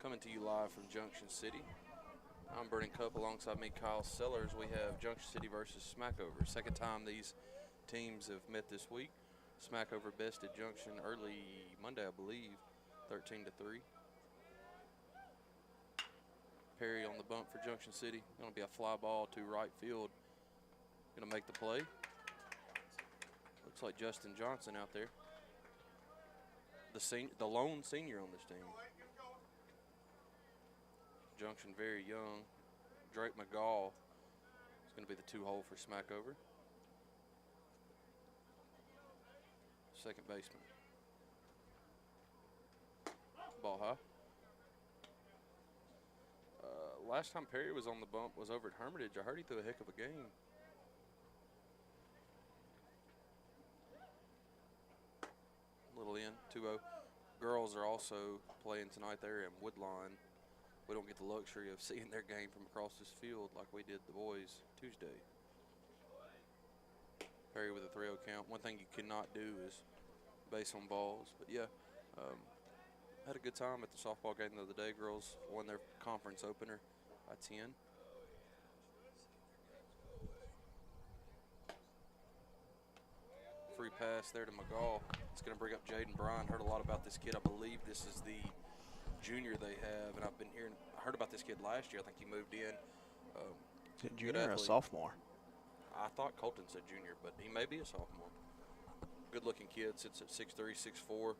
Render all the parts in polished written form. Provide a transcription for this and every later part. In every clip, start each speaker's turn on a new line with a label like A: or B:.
A: Coming to you live from Junction City. I'm Burning Cup alongside me, Kyle Sellers. We have Junction City versus Smackover. Second time these teams have met this week. Smackover bested Junction early Monday, I believe, 13-3. Perry on the bump for Junction City. Going to be a fly ball to right field. Going to make the play. Looks like Justin Johnson out there. The lone senior on this team. Junction very young. Drake McGall is going to be the 2-hole for Smackover. Second baseman. Ball high. Last time Perry was on the bump was over at Hermitage. I heard he threw a heck of a game. Little in, 2-0. Girls are also playing tonight there in Woodlawn. We don't get the luxury of seeing their game from across this field like we did the boys Tuesday. Perry with a 3-0 count. One thing you cannot do is base on balls. But yeah, had a good time at the softball game the other day. Girls won their conference opener by 10. Free pass there to McGall. It's going to bring up Jaden Bryan. Heard a lot about this kid. I believe this is the junior they have, and I heard about this kid last year. I think he moved in.
B: Is it junior or a sophomore?
A: I thought Colton said junior, but he may be a sophomore. Good-looking kid, sits at 6'3", 6'4",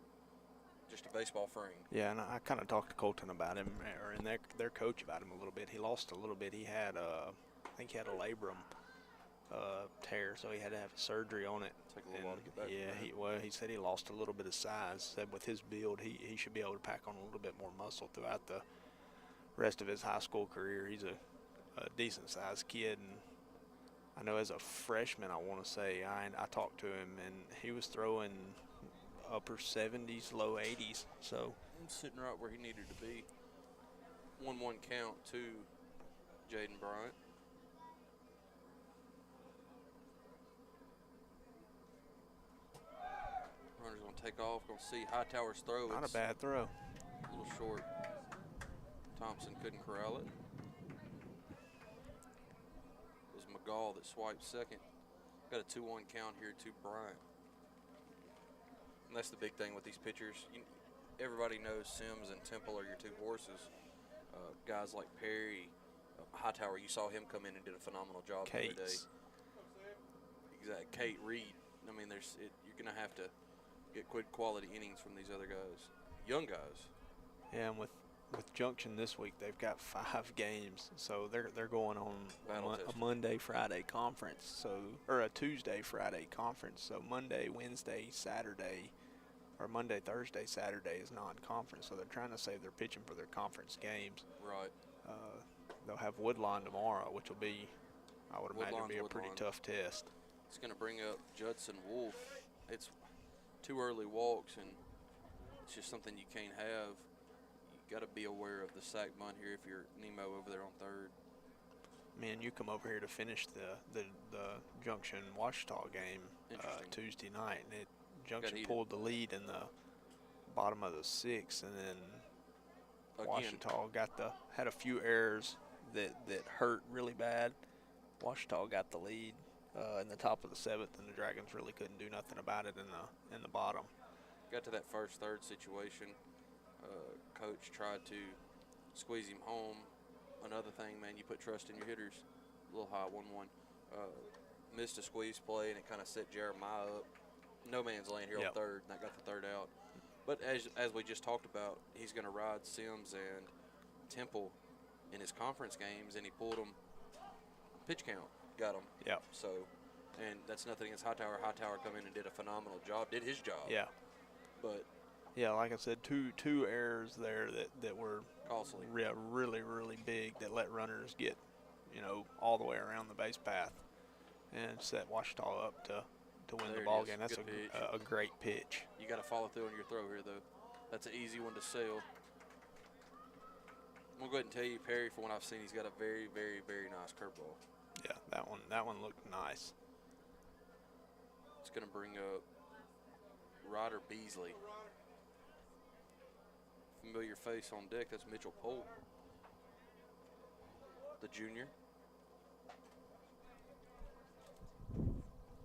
A: just a baseball frame.
B: Yeah, and I kind of talked to Colton about him, and their coach about him a little bit. He lost a little bit. He had, I think he had a labrum tear, so he had to have surgery on it.
A: Take a little while to get back.
B: Yeah, he said he lost a little bit of size. Said with his build, he should be able to pack on a little bit more muscle throughout the rest of his high school career. He's a decent-sized kid, and I know as a freshman, I want to say, I talked to him, and he was throwing upper 70s, low 80s. So
A: I'm sitting right where he needed to be. 1-1 count to Jaden Bryant. Runner's going to take off. Going to see Hightower's throw.
B: Not a bad throw.
A: A little short. Thompson couldn't corral it. It was McGall that swiped second. Got a 2-1 count here to Bryant. And that's the big thing with these pitchers. Everybody knows Sims and Temple are your two horses. Guys like Perry, Hightower, you saw him come in and did a phenomenal job the other day. Exactly. Kate Reed. I mean, you're going to have to get good quality innings from these other guys, young guys.
B: Yeah, and with Junction this week, they've got 5 games, so they're going on a Monday, Friday conference, or a Tuesday, Friday conference. So Monday, Wednesday, Saturday, or Monday, Thursday, Saturday is non-conference. So they're trying to save their pitching for their conference games.
A: Right.
B: They'll have Woodlawn tomorrow, which will be, I would imagine, be a pretty tough test.
A: It's going to bring up Judson Wolf. It's 2 early walks, and it's just something you can't have. Got to be aware of the sack bunt here if you're Nemo over there on third.
B: Man, you come over here to finish the Junction Washita game Tuesday night, and Junction pulled the lead in the bottom of the 6th, and then Washita had a few errors that hurt really bad. Washita got the lead in the top of the 7th, and the Dragons really couldn't do nothing about it in the bottom.
A: Got to that first-third situation. Coach tried to squeeze him home. Another thing, man, you put trust in your hitters. A little high, 1-1. Missed a squeeze play, and it kind of set Jeremiah up. No man's land here on third, and that got the third out. But as we just talked about, he's going to ride Sims and Temple in his conference games, and he pulled them. Pitch count, got him.
B: Yeah.
A: So, and that's nothing against Hightower. Hightower come in and did a phenomenal job, did his job.
B: Yeah.
A: But
B: yeah, like I said, two errors there that were
A: costly.
B: Really, really big that let runners get, all the way around the base path and set Washita up to win the ball game. That's a great pitch.
A: You got to follow through on your throw here, though. That's an easy one to sell. I'm going to go ahead and tell you, Perry, from what I've seen, he's got a very, very, very nice curveball.
B: Yeah, that one looked nice.
A: It's going to bring up Ryder Beasley familiar face on deck. That's Mitchell Polk, the junior.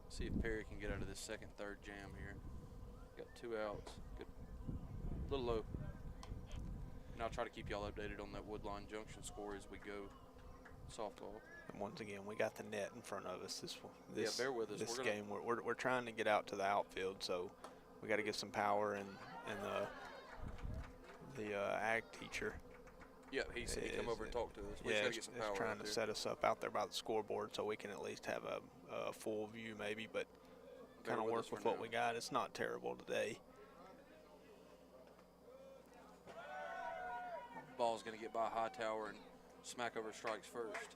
A: See if Perry can get out of this second, third jam here. Got 2 outs. Good. A little low. And I'll try to keep y'all updated on that Woodline Junction score as we go softball.
B: And once again, we got the net in front of us.
A: Yeah, bear with us.
B: This game, we're trying to get out to the outfield, so we got to get some power. And the ag teacher.
A: Yeah, he said he'd come over and talk to us. We just got to get some power.
B: Trying to set us up out there by the scoreboard so we can at least have a full view, maybe, but kind of work with what we got. It's not terrible today.
A: Ball's going to get by Hightower, and Smackover strikes first.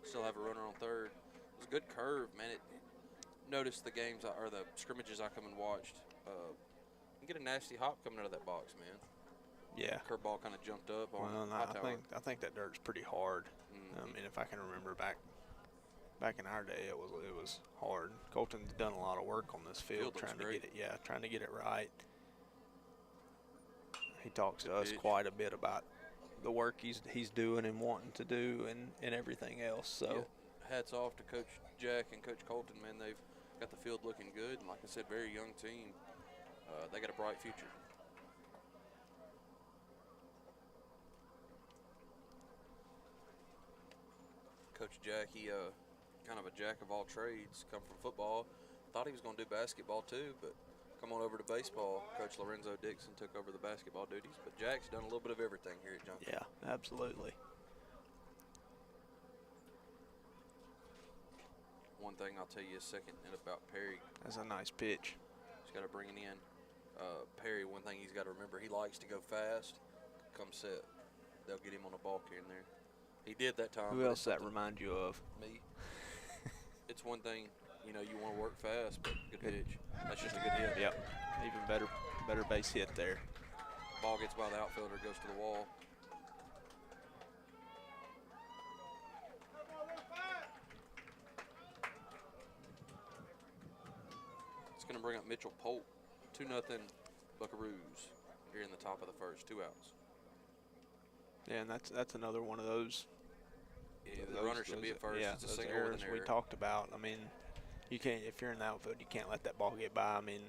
A: Still have a runner on third. It was a good curve, man. Notice the games or the scrimmages I come and watched. You get a nasty hop coming out of that box, man.
B: Yeah.
A: Curveball kind of jumped up on Hightower.
B: I think that dirt's pretty hard. I mean, if I can remember back in our day, it was hard. Colton's done a lot of work on this field trying to get it right. He talks to us quite a bit about the work he's doing and wanting to do and everything else. So
A: yeah. Hats off to Coach Jack and Coach Colton, man. They've got the field looking good, and like I said, very young team. They got a bright future. Coach Jack, he kind of a jack of all trades, come from football. Thought he was going to do basketball too, but come on over to baseball. Coach Lorenzo Dixon took over the basketball duties, but Jack's done a little bit of everything here at Junction.
B: Yeah, absolutely.
A: One thing I'll tell you a second about Perry.
B: That's a nice pitch.
A: He's got to bring it in. Perry, one thing he's got to remember, he likes to go fast. Come set. They'll get him on a balk here and there. He did that time.
B: Who else that remind you of?
A: Me. It's one thing, you want to work fast, but good pitch. That's just a good hit.
B: Yep. Even better base hit there.
A: Ball gets by the outfielder, goes to the wall. It's going to bring up Mitchell Polk. 2-0 Buckaroos here in the top of the first. 2 outs.
B: Yeah, and that's another one of those.
A: Yeah, the runner should be at first.
B: Yeah,
A: it's a
B: those
A: single
B: errors
A: with an error.
B: we talked about. I mean, you can't, if you're in the outfield, you can't let that ball get by. I mean,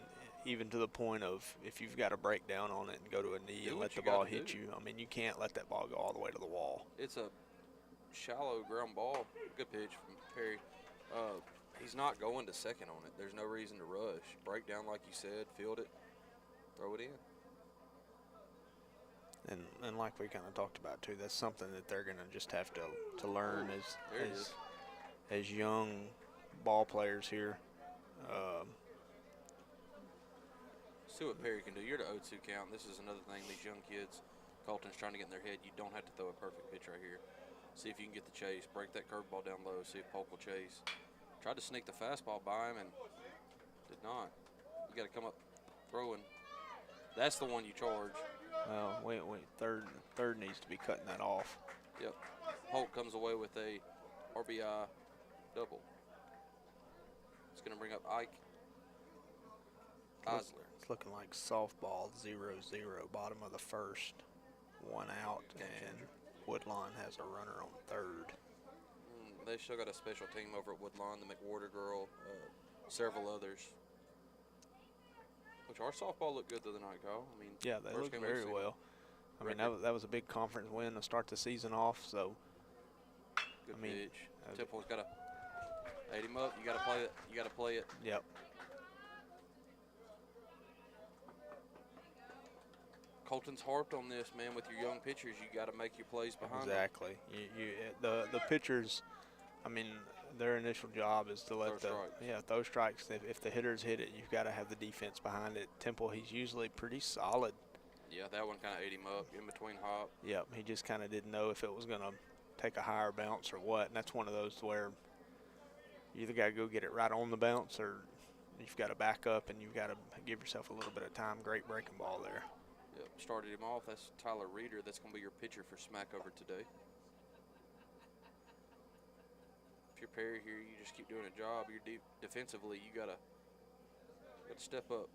B: even to the point of if you've got to break down on it and go to a knee and let the ball hit you. I mean, you can't let that ball go all the way to the wall.
A: It's a shallow ground ball. Good pitch from Perry. He's not going to second on it. There's no reason to rush. Break down like you said, field it, throw it in.
B: And like we kind of talked about too, that's something that they're going to just have to learn as young ball players here.
A: See what Perry can do. You're to 0-2 count. This is another thing these young kids, Colton's trying to get in their head. You don't have to throw a perfect pitch right here. See if you can get the chase. Break that curveball down low. See if Polk will chase. Tried to sneak the fastball by him and did not. You got to come up throwing. That's the one you charge.
B: Well, wait. Third needs to be cutting that off.
A: Yep. Polk comes away with a RBI double. It's going to bring up Ike Eisler.
B: It's looking like softball 0-0, bottom of the first. 1 out, and Woodlawn has a runner on third.
A: They still got a special team over at Woodlawn, the McWhorter girl, several others. Which our softball looked good the other night, Kyle. I mean,
B: yeah, they looked very well. I mean, that was a big conference win to start the season off. So,
A: good pitch. Temple's got to aid him up. You got to play it. You got to play it.
B: Yep.
A: Colton's harped on this, man. With your young pitchers, you got to make your plays behind them.
B: Exactly. The pitchers, I mean, their initial job is to let throw strikes. If the hitters hit it, you've got to have the defense behind it. Temple, he's usually pretty solid.
A: Yeah, that one kind of ate him up in between hop.
B: Yep, he just kind of didn't know if it was going to take a higher bounce or what. And that's one of those where you either got to go get it right on the bounce or you've got to back up and you've got to give yourself a little bit of time. Great breaking ball there.
A: Yep, started him off. That's Tyler Reeder. That's going to be your pitcher for Smackover today. If you're Perry here, you just keep doing a job. You're deep defensively. You gotta step up.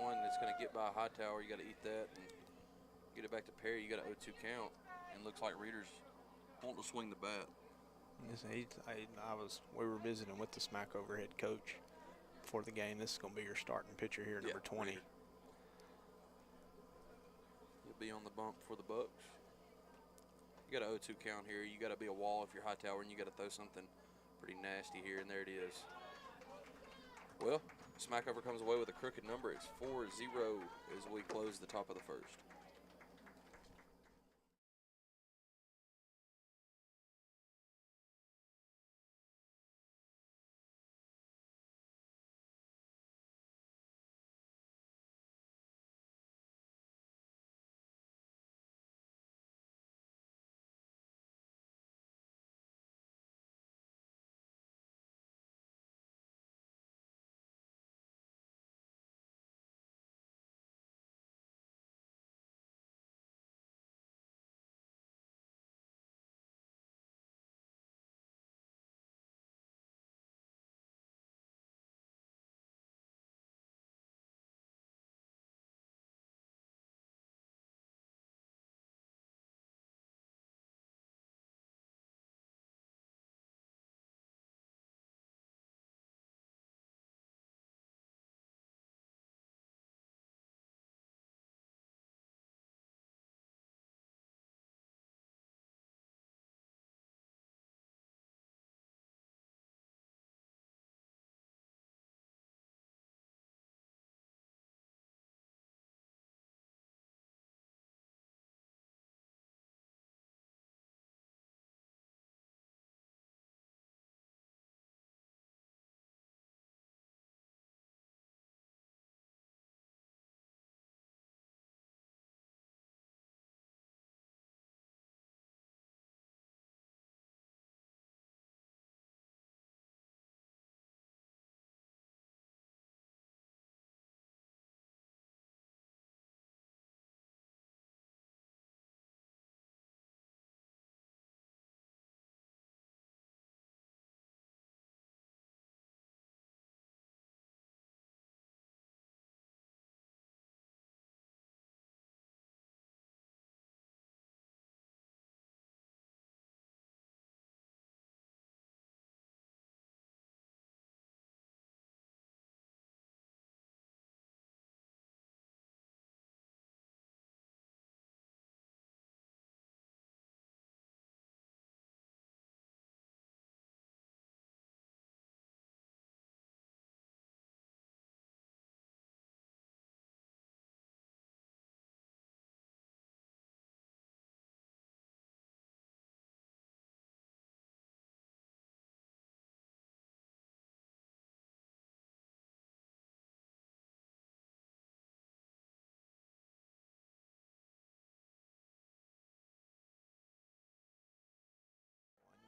A: one that's going to get by Hightower. You got to eat that and get it back to Perry. You got an 0-2 count, and looks like Reeder's wanting to swing the bat.
B: We were visiting with the Smackover head coach before the game. This is going to be your starting pitcher here, number 20.
A: Reeder. He'll be on the bump for the Bucks. You got an 0-2 count here. You got to be a wall if you're Hightower, and you got to throw something pretty nasty here, and there it is. Well, Smackover comes away with a crooked number. It's 4-0 as we close the top of the first.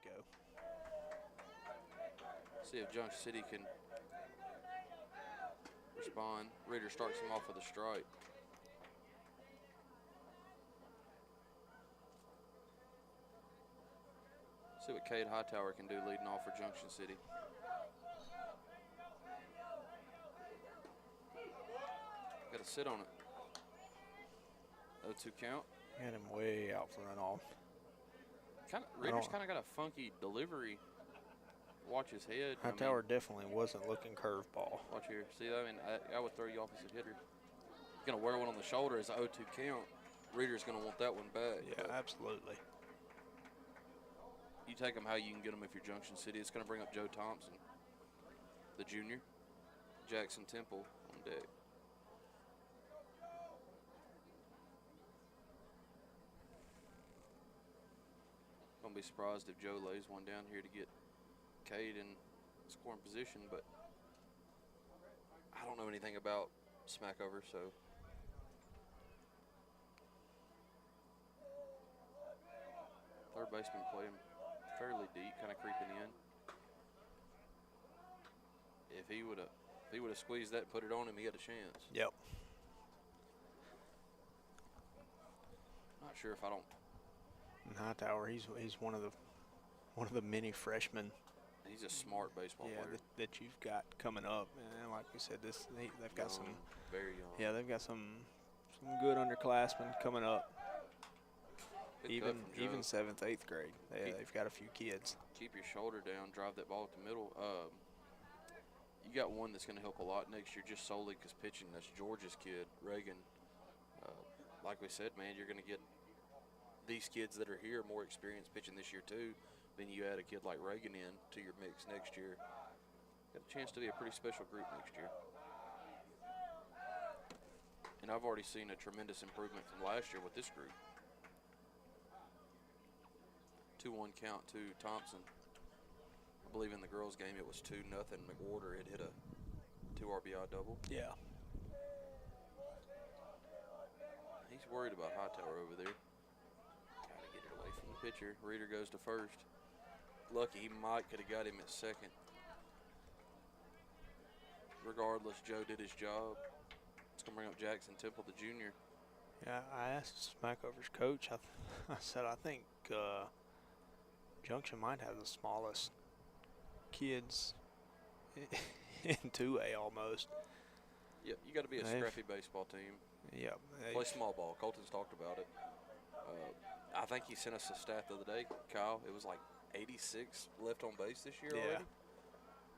B: Go.
A: See if Junction City can respond. Reeder starts him off with a strike. See what Cade Hightower can do leading off for Junction City. Got to sit on it. 0-2 count.
B: Had him way out for runoff.
A: Reeder's kind of got a funky delivery. Watch his head.
B: Hightower definitely wasn't looking curveball.
A: Watch here. See, I would throw you off as a hitter. You're going to wear one on the shoulder as a 0-2 count. Reeder's going to want that one back.
B: Yeah, absolutely.
A: You take them how you can get them if you're Junction City. It's going to bring up Joe Thompson, the junior. Jackson Temple on deck. Don't be surprised if Joe lays one down here to get Cade in scoring position, but I don't know anything about Smackover, so. Third baseman playing fairly deep, kind of creeping in. If he would have squeezed that and put it on him, he had a chance.
B: Yep.
A: Not sure if I don't.
B: And Hightower, he's one of the many freshmen
A: He's a smart baseball player.
B: That you've got coming up, and like we said, they've got some
A: very young.
B: Yeah, they've got some good underclassmen coming up. Even 7th, 8th grade, they've got a few kids.
A: Keep your shoulder down, drive that ball at the middle. You got one that's going to help a lot next year, just solely because pitching. That's Georgia's kid, Reagan. Like we said, man, you're going to get these kids that are here more experience pitching this year too. Then you add a kid like Reagan in to your mix next year. Got a chance to be a pretty special group next year. And I've already seen a tremendous improvement from last year with this group. 2-1 count to Thompson. I believe in the girls' game it was 2-0. McWhorter had hit a 2 RBI double.
B: Yeah.
A: He's worried about Hightower over there. Got to get it away from the pitcher. Reeder goes to first. Lucky he could have got him at second. Regardless, Joe did his job. It's going to bring up Jackson Temple, the junior.
B: Yeah, I asked Smackover's coach. I said, I think Junction might have the smallest kids in 2A almost.
A: Yep, you got to be a scrappy baseball team.
B: Yep.
A: Play small ball. Colton's talked about it. I think he sent us a stat the other day, Kyle. It was like 86 left on base this year already.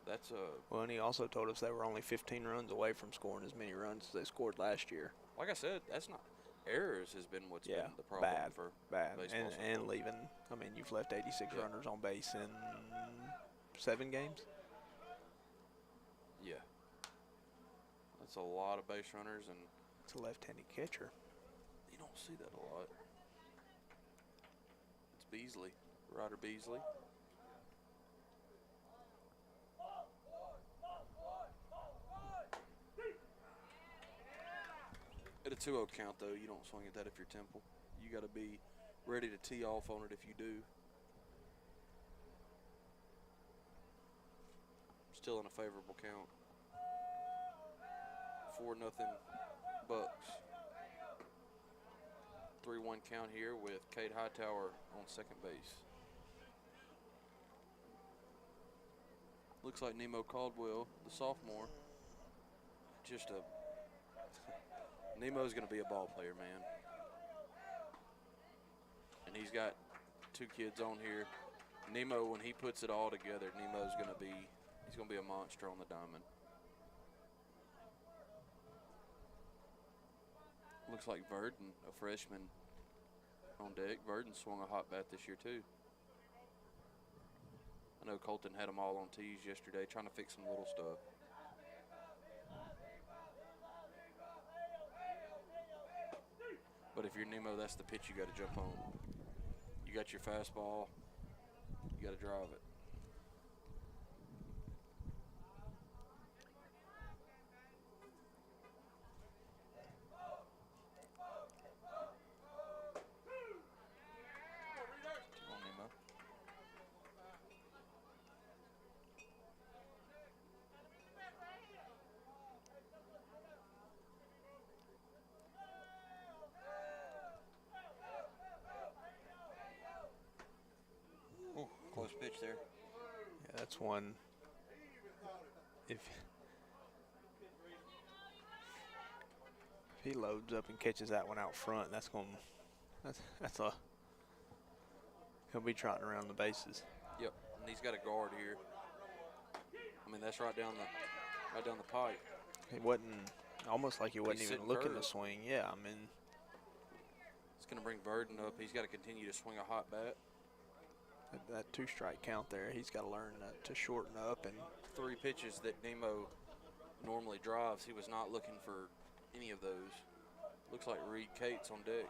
A: That's
B: well, and he also told us they were only 15 runs away from scoring as many runs as they scored last year.
A: Like I said, that's not errors has been what's been the problem for baseball.
B: And leaving. I mean, you've left 86 runners on base in 7 games.
A: Yeah, that's a lot of base runners, and
B: it's a left-handed catcher.
A: You don't see that a lot. It's Beasley, Ryder Beasley. At a 2-0 count, though, you don't swing at that if you're Temple. You got to be ready to tee off on it if you do. Still in a favorable count. 4-0 Bucks. 3-1 count here with Kate Hightower on second base. Looks like Nemo Caldwell, the sophomore, Nemo's going to be a ball player, man. And he's got 2 kids on here. Nemo, when he puts it all together, Nemo's going to be a monster on the diamond. Looks like Verdon, a freshman, on deck. Verdon swung a hot bat this year, too. I know Colton had them all on tees yesterday, trying to fix some little stuff. But if you're Nemo, that's the pitch you got to jump on. You got your fastball. You got to drive it. Come on, Nemo. Close pitch there.
B: Yeah, that's one. If he loads up and catches that one out front, that's he'll be trotting around the bases.
A: Yep, and he's got a guard here. I mean, that's right down the pipe.
B: He wasn't almost like he wasn't even looking to swing. Yeah, I mean,
A: it's going to bring Verdon up. He's got to continue to swing a hot bat.
B: That 2-strike count there, he's got to learn to shorten up. And
A: 3 pitches that Nemo normally drives, he was not looking for any of those. Looks like Reed Cates on deck.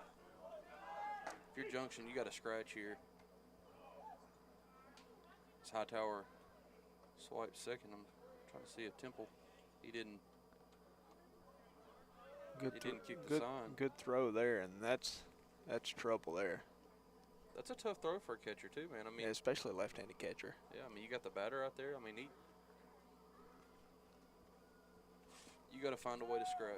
A: If you're Junction, you got to scratch here. It's Hightower swipes second. I'm trying to see if Temple. He didn't. Didn't kick the sign.
B: Good throw there, and that's trouble there.
A: That's a tough throw for a catcher too, man. I mean,
B: yeah, especially a left-handed catcher.
A: Yeah, I mean, you got the batter out there. I mean, you got to find a way to scratch.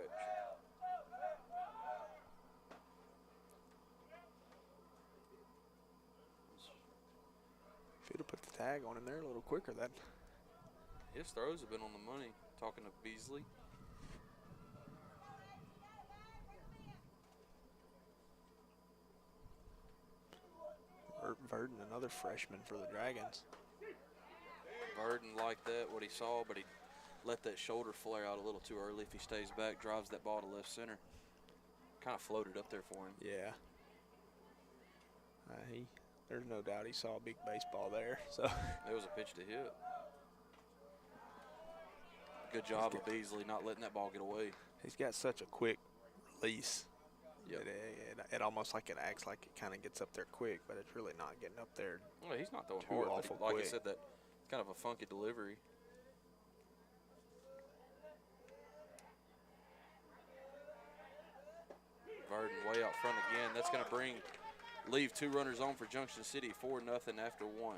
B: If he'd have put the tag on him there a little quicker. That
A: his throws have been on the money. Talking to Beasley.
B: Verdon, another freshman for the Dragons.
A: Verdon liked that, what he saw, but he let that shoulder flare out a little too early. If he stays back, drives that ball to left center. Kind of floated up there for him.
B: Yeah. There's no doubt he saw a big baseball there. So
A: it was a pitch to hit. Good job of Beasley not letting that ball get away.
B: He's got such a quick release.
A: Yep.
B: It almost like it acts like it kind of gets up there quick, but it's really not getting up there.
A: Well, he's not throwing hard.
B: Awful
A: like
B: quick.
A: I said, that kind of a funky delivery. Verdon way out front again. That's going to leave 2 runners on for Junction City, 4-0 after 1.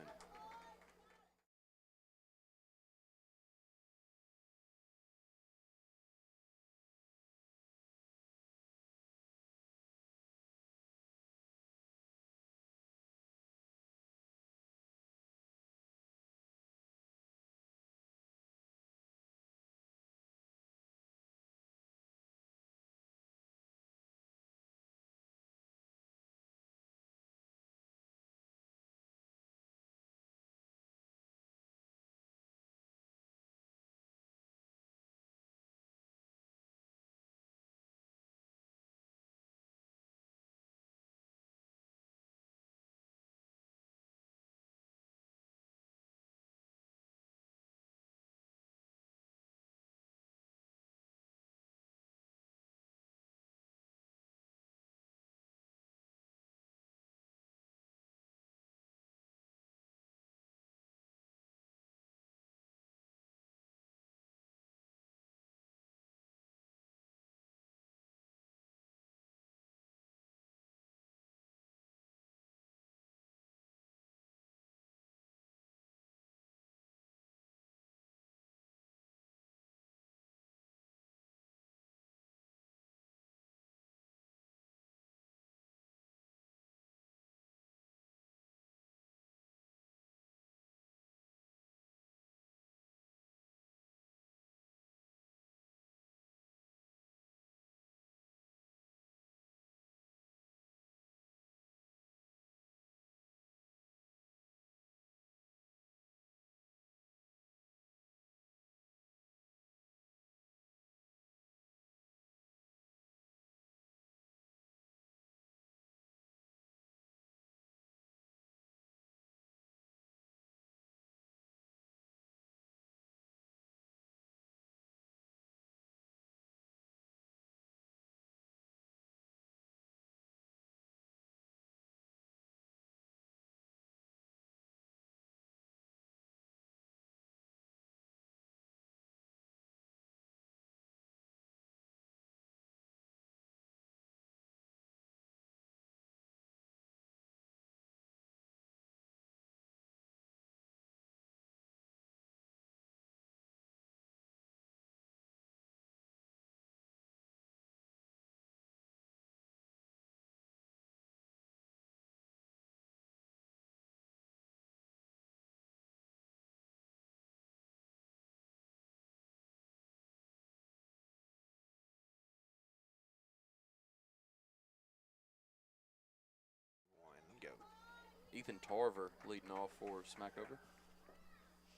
A: Ethan Tarver leading off for Smackover.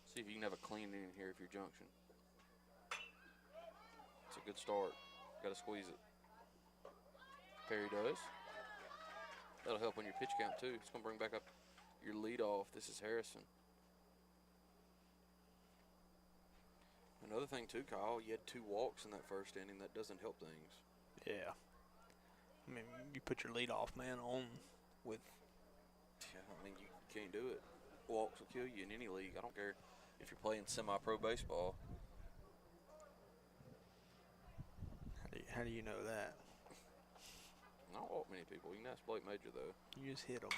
A: See if you can have a clean inning here if you're Junction. It's a good start. Got to squeeze it. Perry does. That'll help on your pitch count too. It's going to bring back up your leadoff. This is Harrison. Another thing too, Kyle, you had 2 walks in that first inning. That doesn't help things.
B: Yeah. I mean, you put your leadoff man on with.
A: Yeah, I mean, you can't do it. Walks will kill you in any league. I don't care if you're playing semi-pro baseball.
B: How do you know that?
A: I don't walk many people. You can ask Blake Major, though.
B: You just hit them.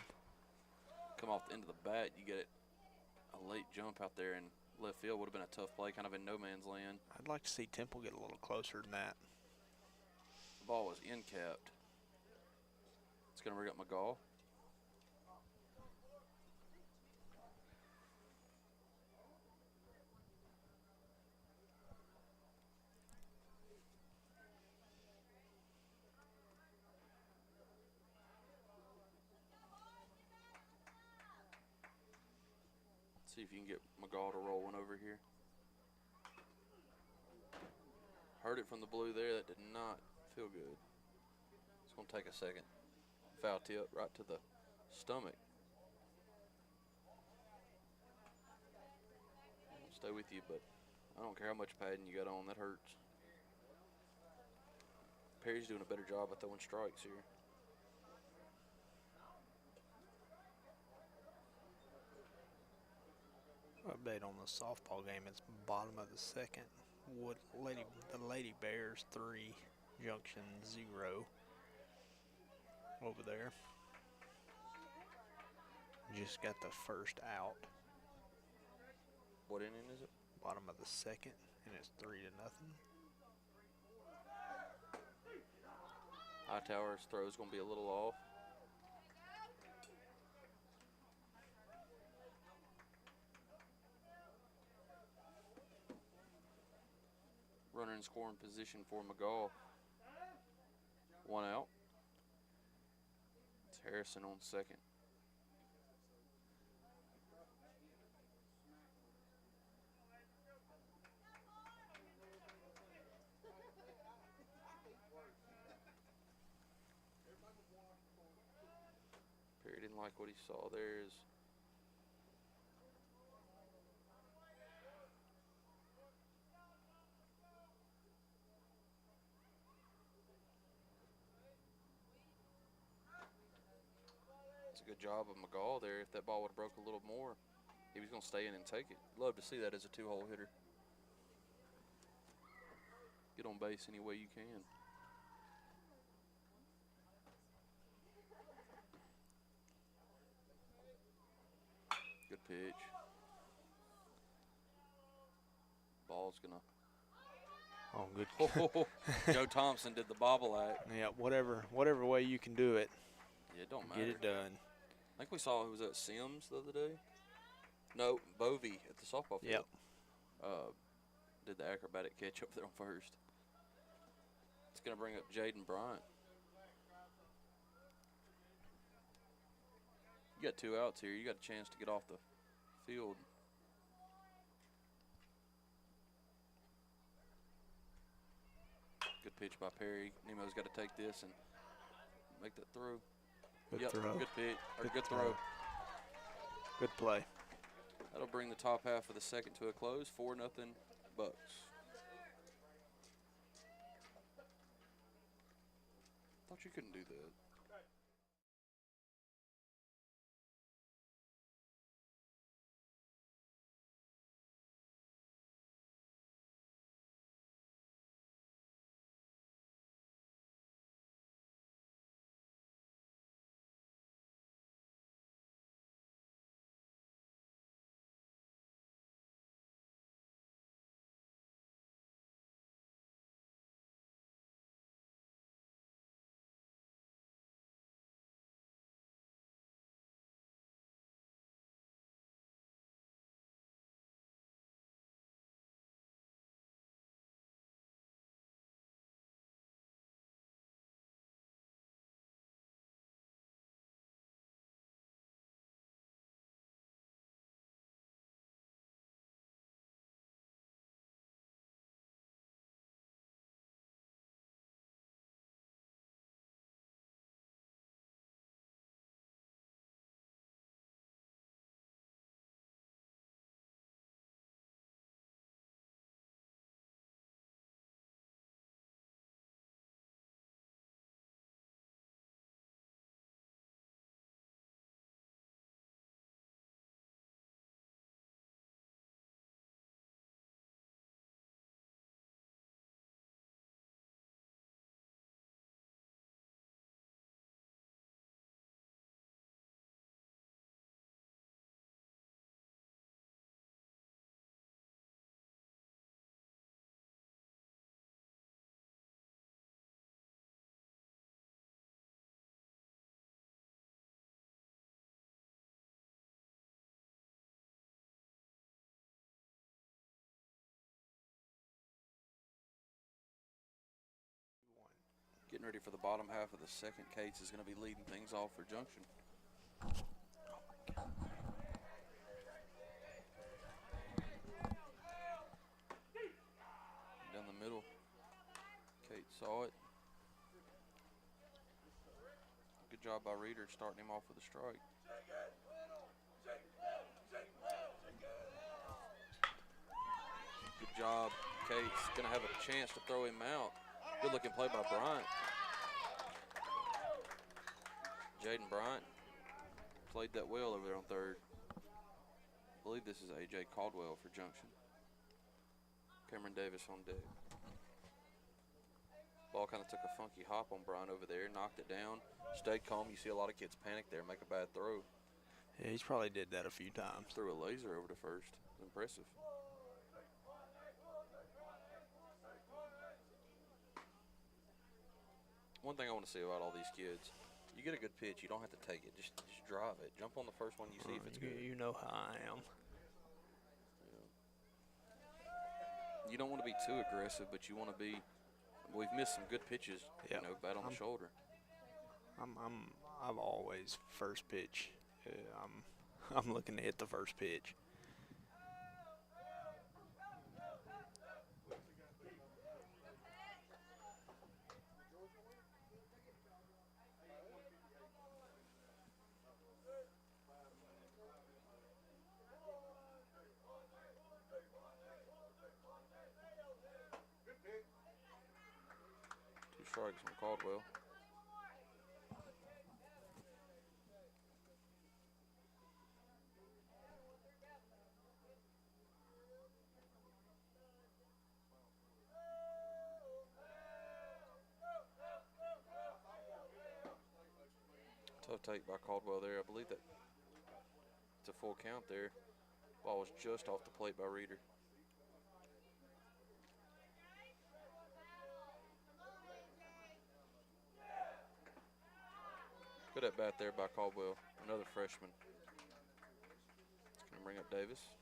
A: Come off the end of the bat, you get a late jump out there in left field. Would have been a tough play, kind of in no man's land.
B: I'd like to see Temple get a little closer than that.
A: The ball was in-capped. It's going to ring up McGaw. See if you can get McGaw to roll one over here. Heard it from the blue there. That did not feel good. It's going to take a second. Foul tip right to the stomach. I'll stay with you, but I don't care how much padding you got on. That hurts. Perry's doing a better job at throwing strikes here.
B: Update on the softball game. It's bottom of the second. The Lady Bears 3, Junction 0 over there. Just got the first out.
A: What inning is it?
B: Bottom of the second, and it's 3-0.
A: Hightower's throw is going to be a little off. Runner in scoring position for McGaw. 1 out. It's Harrison on second. Perry didn't like what he saw there. It's a good job of McGaw there. If that ball would have broke a little more, he was going to stay in and take it. Love to see that as a 2-hole hitter. Get on base any way you can. Good pitch. Ball's gonna.
B: Oh, good.
A: Joe Thompson did the bobble act.
B: Yeah, whatever way you can do it.
A: Yeah, it don't matter.
B: Get it done.
A: I think we saw, who was that, Sims the other day? No, Bovey at the softball field.
B: Yep.
A: Did the acrobatic catch up there on first. It's gonna bring up Jaden Bryant. You got 2 outs here. You got a chance to get off the field. Good pitch by Perry. Nemo's got to take this and make that throw.
B: Good throw.
A: Good pitch. Good throw.
B: Good play.
A: That'll bring the top half of the second to a close. 4-0 Bucks. Thought you couldn't do that. Getting ready for the bottom half of the second. Cates is going to be leading things off for Junction. the middle. Kate saw it. Good job by Reeder starting him off with a strike. Good job. Kate's going to have a chance to throw him out. Good looking play by Bryant. Jaden Bryant played that well over there on third. I believe this is A.J. Caldwell for Junction. Cameron Davis on deck. Ball kind of took a funky hop on Bryant over there, knocked it down, stayed calm. You see a lot of kids panic there, make a bad throw.
B: Yeah, he's probably did that a few times.
A: Threw a laser over to first. Impressive. One thing I want to say about all these kids, you get a good pitch, you don't have to take it. Just drive it. Jump on the first one you see if it's good.
B: You know how I am.
A: You don't want to be too aggressive, but you want to be. We've missed some good pitches,
B: yep.
A: Bat on the shoulder.
B: I'm always first pitch. I'm looking to hit the first pitch.
A: Strikes on Caldwell. Tough take by Caldwell there. I believe that it's a full count there. Ball was just off the plate by Reeder. Good at bat there by Caldwell, another freshman. It's going to bring up Davis.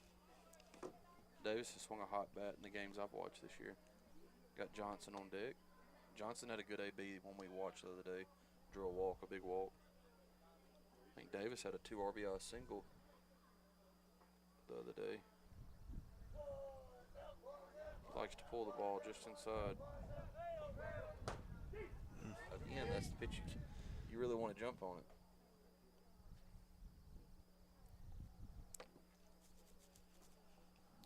A: Davis has swung a hot bat in the games I've watched this year. Got Johnson on deck. Johnson had a good AB when we watched the other day. Drew a walk, a big walk. I think Davis had a 2 RBI single the other day. Likes to pull the ball just inside. Again, that's the pitch you really want to jump on it.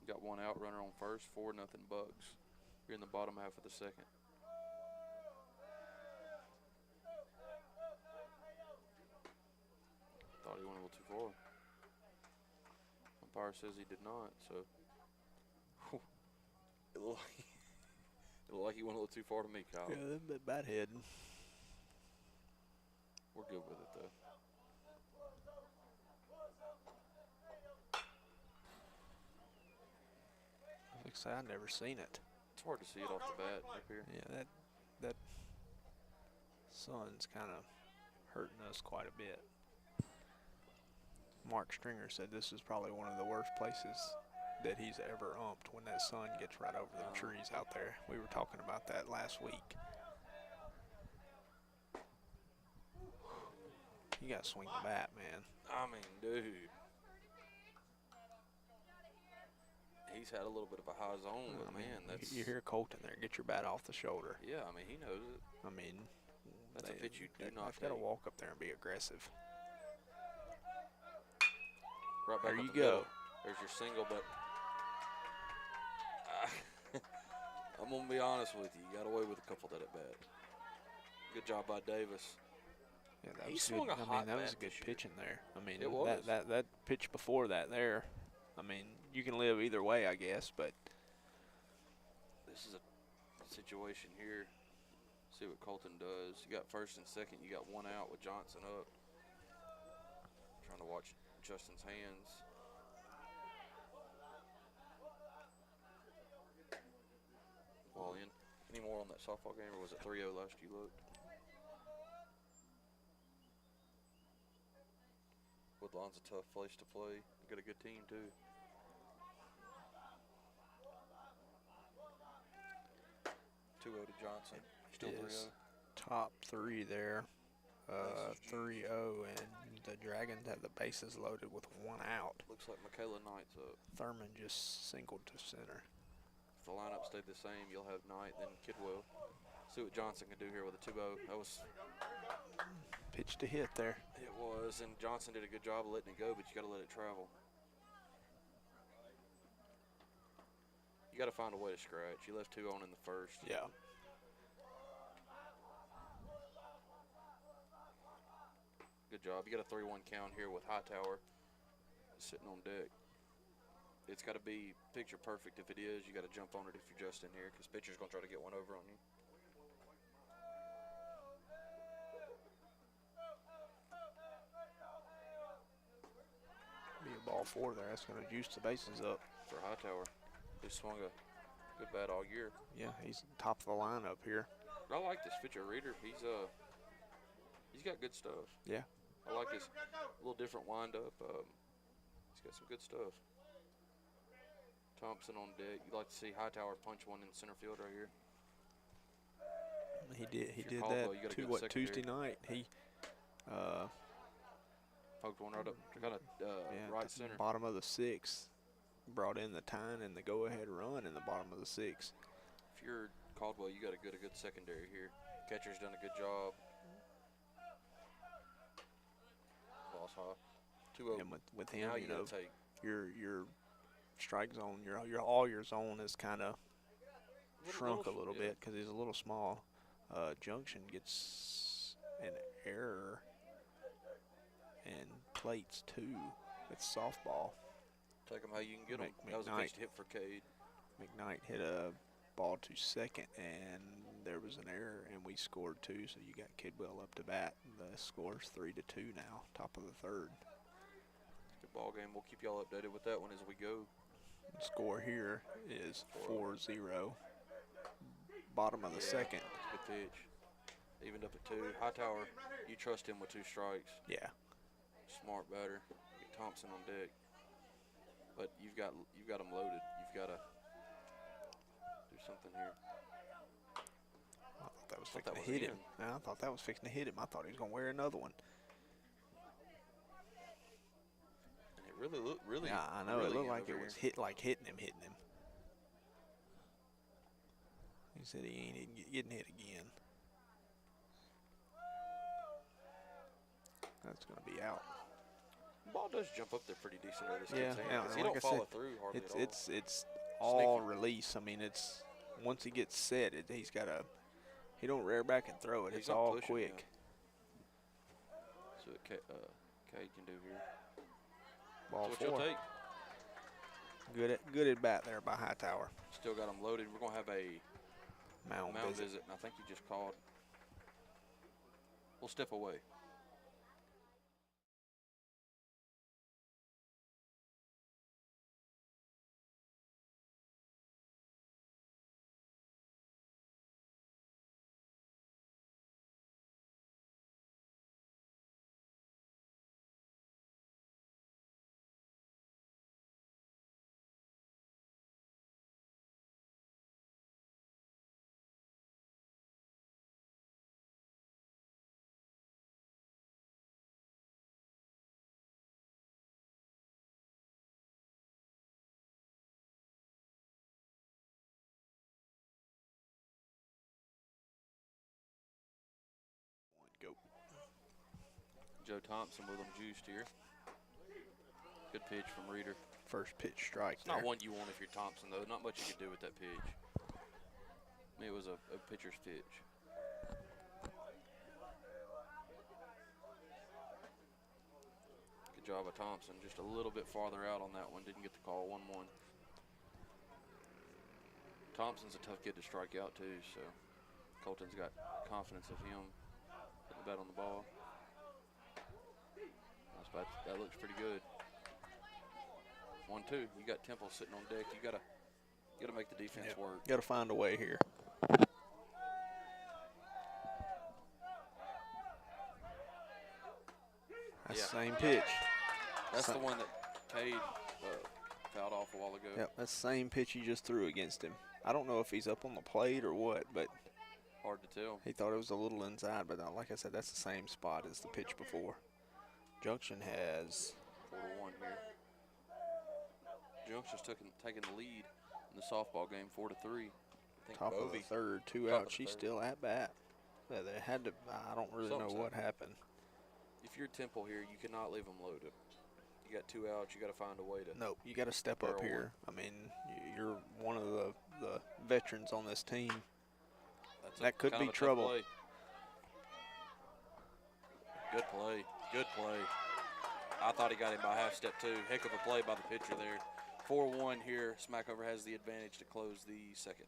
A: Got one out runner on first, 4-0 Bucks. Here in the bottom half of the second. Thought he went a little too far. Umpire says he did not, so it looked like he went a little too far to me, Kyle.
B: Yeah, a bit bad head.
A: We're good with it, though.
B: Like I say, I've never seen it.
A: It's hard to see it off the bat up here.
B: Yeah, that sun's kind of hurting us quite a bit. Mark Stringer said this is probably one of the worst places that he's ever umped when that sun gets right over the trees out there. We were talking about that last week. You got to swing the bat, man.
A: I mean, dude. He's had a little bit of a high zone, but man, that's...
B: You hear Colton there, get your bat off the shoulder.
A: Yeah, I mean, he knows it.
B: I mean...
A: That's a pitch you do not
B: I've got to walk up there and be aggressive.
A: Right back
B: there you
A: Middle.
B: go.
A: There's your single, but... I'm going to be honest with you. You got away with a couple that at bat. Good job by Davis.
B: Yeah, that was good. That was a good pitch in there. I mean,
A: it was.
B: That pitch before that there, I mean, you can live either way, I guess, but
A: this is a situation here. See what Colton does. You got first and second. You got one out with Johnson up. Trying to watch Justin's hands. Ball in. Any more on that softball game, or was it 3-0 last you looked? Woodlawn's a tough place to play. You got a good team, too. Two 2-0 to Johnson. Still 3-0.
B: Top three there. 3-0, and the Dragons have the bases loaded with one out.
A: Looks like Michaela Knight's up.
B: Thurman just singled to center.
A: the lineup stayed the same, you'll have Knight, then Kidwell. See what Johnson can do here with a 2-0. That was
B: pitch to hit there.
A: It was, and Johnson did a good job of letting it go, but you got to let it travel. You got to find a way to scratch. You left 2 on in the first.
B: Yeah.
A: Good job. You got a 3-1 count here with Hightower sitting on deck. It's got to be picture perfect. If it is, you got to jump on it if you're just in here, because pitcher's going to try to get one over on you.
B: Be a ball 4 there. That's going to juice the bases up.
A: For Hightower, who swung a good bat all year.
B: Yeah, he's top of the lineup here.
A: I like this pitcher, Reader. He's got good stuff.
B: Yeah.
A: I like his little different windup. He's got some good stuff. Thompson on deck. You'd like to see Hightower punch one in center field right here.
B: He did. He did that Tuesday night. He
A: poked one right up, kind of right center.
B: Bottom of the 6th. Brought in the tying and the go-ahead run in the bottom of the 6th.
A: If you're Caldwell, you got a good secondary here. Catcher's done a good job. Boss high. 2-0.
B: And with him,
A: now
B: you know,
A: take
B: your strike zone, your zone is kind of shrunk a little bit because he's a little small. Junction gets an error and plates 2. It's softball.
A: Take them how you can get them. That was a pitch hit for Cade.
B: McKnight hit a ball to second, and there was an error, and we scored 2, so you got Kidwell up to bat. The score's 3-2 now, top of the 3rd.
A: Good ball game. We'll keep y'all updated with that one as we go.
B: The score here is 4-0. Bottom of the 2nd.
A: Good pitch. Evened up at 2. Hightower, you trust him with 2 strikes.
B: Yeah.
A: Smart batter. Get Thompson on deck. But you've got them loaded. You've got to do something here.
B: I thought that was fixing to hit him. I thought that was fixing to hit him. I thought he was going to wear another one.
A: And it really looked
B: Yeah, I know. It looked like it was hitting him. He said he ain't getting hit again. That's going to be out.
A: The ball does jump up there pretty decent over this
B: kid's
A: hand. He
B: like
A: don't follow through hardly at all.
B: It's all release. I mean, it's once he gets set, he's got to. He don't rear back and throw it. It's all quick.
A: So what Cade can do here.
B: Ball
A: so
B: 4. Good at bat there by Hightower.
A: Still got him loaded. We're gonna have a
B: mound visit,
A: and I think he just called. We'll step away.
B: Go.
A: Joe Thompson with him juiced here. Good pitch from Reader.
B: First pitch strike.
A: It's not one you want if you're Thompson, though. Not much you could do with that pitch. I mean, it was a pitcher's pitch. Good job of Thompson. Just a little bit farther out on that one. Didn't get the call. 1-1. Thompson's a tough kid to strike out, too, so Colton's got confidence of him. Putting the bat on the ball. That looks pretty good. 1-2. You got Temple sitting on deck. You gotta make the defense work.
B: Got to find a way here. That's the same pitch.
A: That's the one that Cade fouled off a while ago.
B: Yep, that's the same pitch he just threw against him. I don't know if he's up on the plate or what, but
A: hard to tell.
B: He thought it was a little inside, but like I said, that's the same spot as the pitch before. Junction has
A: 4-1 here. Junction's taking the lead in the softball game, 4-3.
B: Top of the third, 2 out. She's still at bat. Yeah, they had to. I don't really know what happened.
A: If you're Temple here, you cannot leave them loaded. You got 2 outs. You got to find a way to.
B: Nope, you got to step up here. I mean, you're one of the veterans on this team. That could be trouble.
A: Play. Good play. Good play. I thought he got him by half step too. Heck of a play by the pitcher there. 4-1 here. Smackover has the advantage to close the second.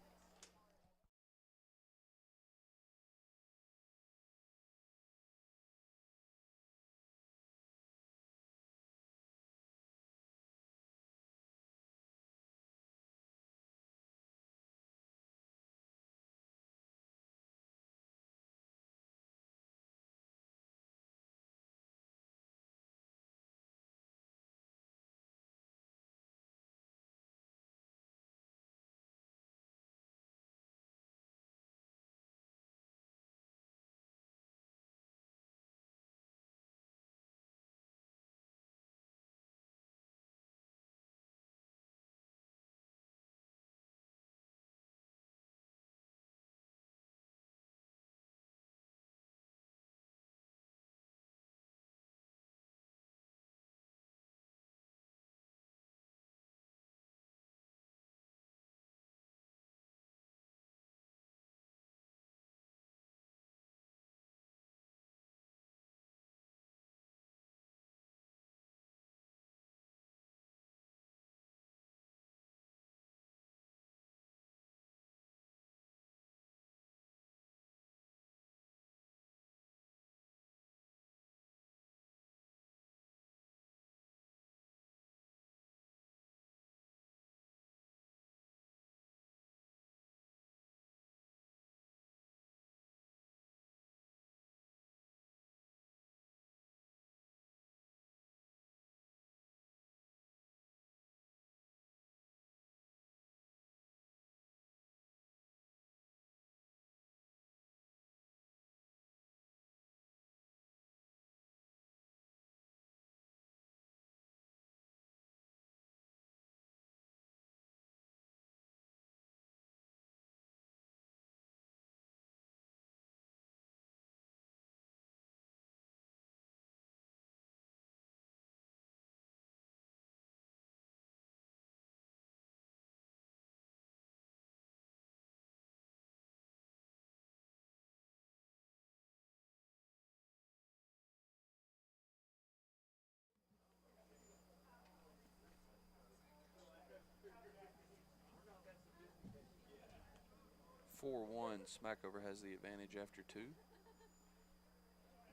A: Smackover has the advantage after 2.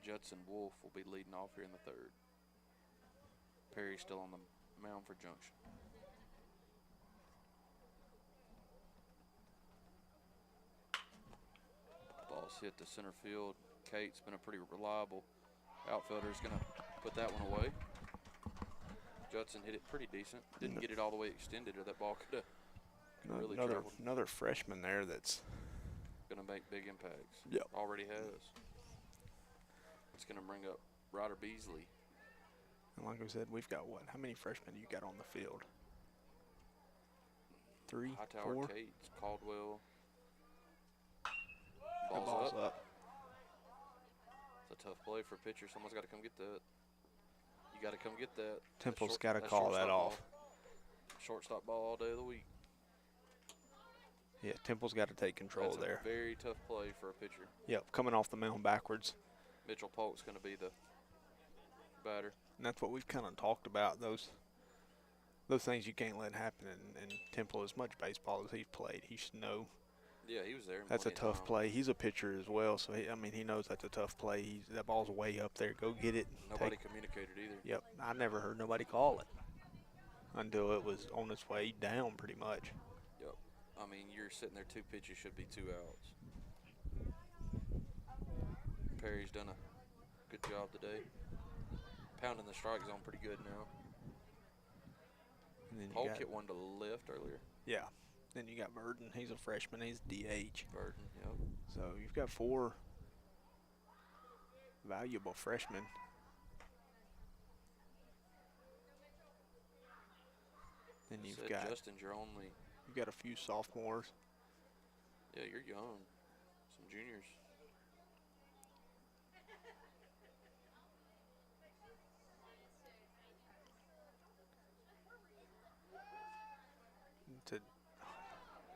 A: Judson Wolf will be leading off here in the third. Perry's still on the mound for Junction. Ball's hit to center field. Kate's been a pretty reliable outfielder. Is going to put that one away. Judson hit it pretty decent. Didn't get it all the way extended, or that ball could have really traveled.
B: Another freshman there that's
A: going to make big impacts.
B: Yep.
A: Already has. It's going to bring up Ryder Beasley.
B: And like I said, we've got what? How many freshmen do you got on the field? 3,
A: Hightower,
B: 4?
A: Cates, Caldwell.
B: Ball's up.
A: It's a tough play for a pitcher. Someone's got to come get that. You got to come get that.
B: Temple's got to call that off.
A: Shortstop ball all day of the week.
B: Yeah, Temple's got to take control there.
A: That's a very tough play for a pitcher.
B: Yep, coming off the mound backwards.
A: Mitchell Polk's going to be the batter.
B: And that's what we've kind of talked about, those things you can't let happen. And Temple, as much baseball as he's played, he should know.
A: Yeah, he was there.
B: That's a tough play. He's a pitcher as well, so he knows that's a tough play. That ball's way up there. Go get it.
A: Nobody communicated either.
B: Yep, I never heard nobody call it until it was on its way down, pretty much.
A: Yep. I mean, you're sitting there, 2 pitches should be 2 outs. Perry's done a good job today. Pounding the strike zone pretty good now. Polk hit one to the left earlier.
B: Yeah. Then you got Burden. He's a freshman. He's DH.
A: Burden, yep.
B: So you've got 4 valuable freshmen.
A: Then you've got Justin's your only
B: You got a few sophomores.
A: Yeah, you're young. Some juniors.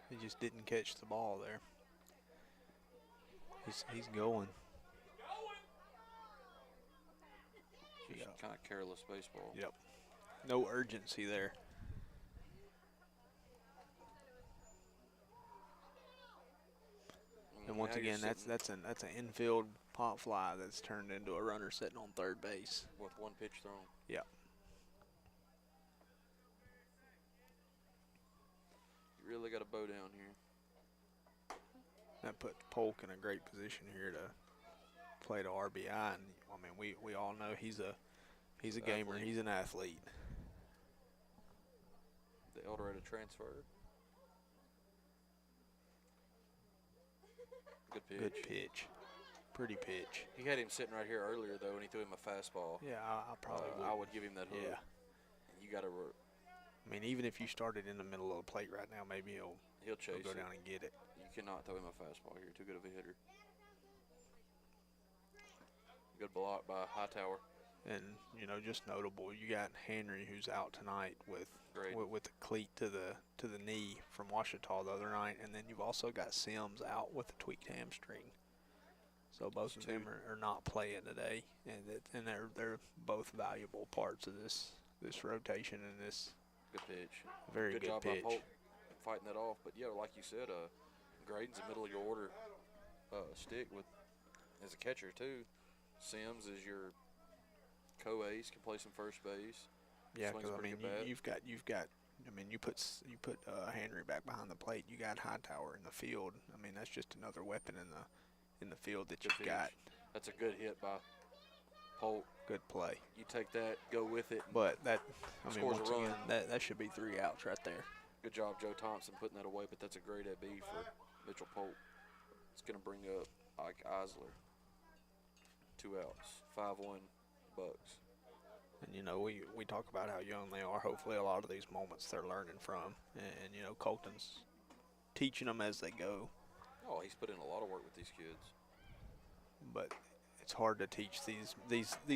B: He just didn't catch the ball there. He's going.
A: Just kind of careless baseball.
B: Yep. No urgency there. And once again, that's an infield pop fly that's turned into a runner sitting on third base
A: with one pitch thrown.
B: Yep.
A: You really got a bow down here.
B: That puts Polk in a great position here to play to RBI, and I mean we all know he's a gamer, he's an athlete.
A: The El Dorado transfer. Good pitch.
B: Good pitch. Pretty pitch.
A: He had him sitting right here earlier though, and he threw him a fastball.
B: Yeah, I probably would.
A: I would give him that hook.
B: Yeah.
A: You got to.
B: I mean, even if you started in the middle of the plate right now, maybe he'll
A: chase.
B: Go down and get it.
A: You cannot throw him a fastball here. Too good of a hitter. Good block by Hightower.
B: And you know, just notable, you got Henry who's out tonight with a cleat to the knee from Ouachita the other night, and then you've also got Sims out with a tweaked hamstring. So both of them are not playing today, and they're both valuable parts of this rotation and this.
A: Good pitch.
B: Very good
A: job
B: pitch.
A: By Polk fighting that off, but yeah, like you said, Graydon's the middle of your order stick with as a catcher too. Sims is your co-ace, can play some first base.
B: Yeah, because I mean you've got. I mean you put Henry back behind the plate. You got Hightower in the field. I mean that's just another weapon in the field that you've got.
A: That's a good hit by Polk.
B: Good play.
A: You take that, go with it.
B: But that, I mean,
A: once
B: again, that should be 3 outs right there.
A: Good job, Joe Thompson, putting that away. But that's a great at-B for Mitchell Polk. It's going to bring up Ike Eisler. 2 outs, 5-1 Bucks.
B: And you know, we talk about how young they are. Hopefully, a lot of these moments they're learning from, and you know, Colton's teaching them as they go.
A: Oh, he's put in a lot of work with these kids.
B: But it's hard to teach these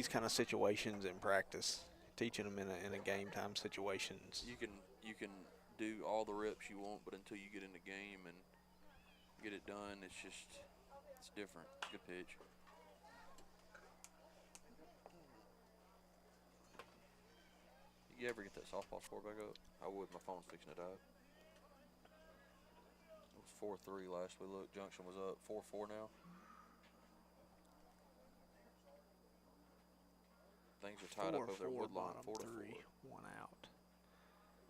B: kind of situations in practice. Teaching them in a game time situations.
A: You can do all the reps you want, but until you get in the game and get it done, it's different. Good pitch. You ever get that softball score back up? I would. My phone's fixing to die. It was 4-3 last we looked. Junction was up 4-4 now. Things are tied up over there. Woodlawn 4-4.
B: 1 out.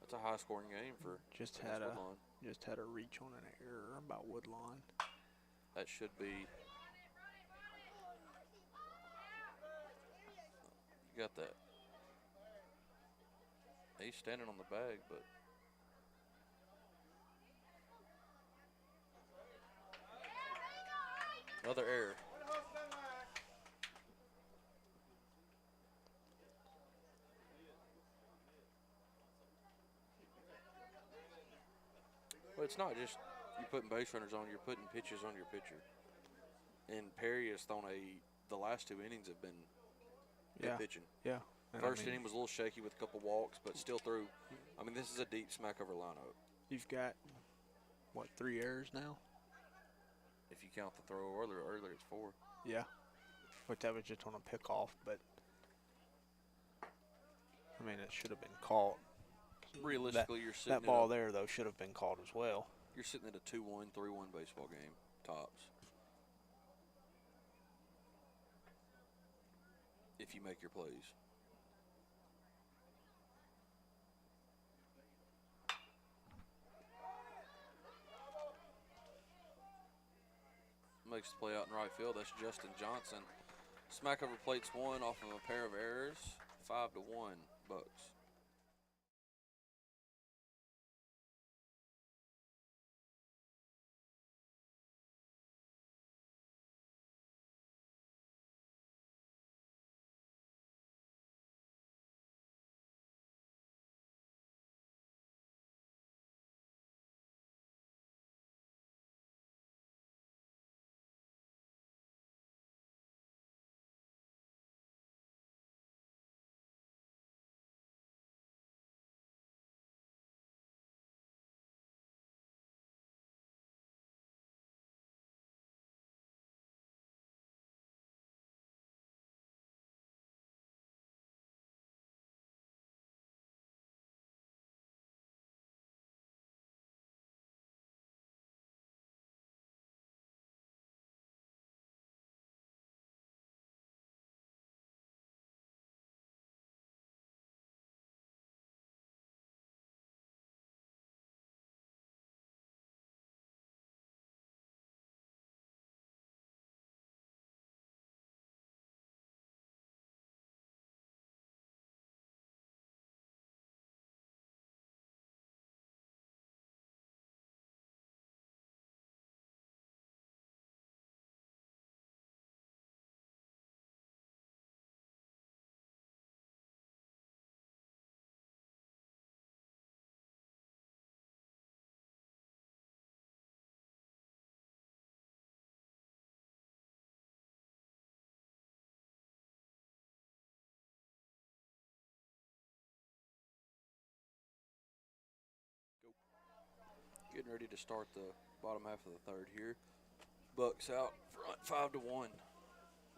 A: That's a high-scoring game for
B: just had a reach on an error about Woodlawn.
A: That should be. You got that. He's standing on the bag, but another error. Well, it's not just you're putting base runners on, you're putting pitches on your pitcher. And Perry has thrown the last 2 innings have been pitching.
B: Yeah.
A: First inning was a little shaky with a couple walks, but still threw. I mean, this is a deep Smackover lineup.
B: You've got, 3 errors now?
A: If you count the throw earlier it's 4.
B: Yeah. But that was just on a pickoff, but I mean, it should have been called.
A: Realistically, you're sitting.
B: That ball there, though, should have been called as well.
A: You're sitting at a 2-1, 3-1 baseball game, tops. If you make your plays. Makes the play out in right field. That's Justin Johnson. Smackover plates 1 off of a pair of errors. 5-1 Bucks. getting ready to start the bottom half of the third here. Bucks out front 5-1.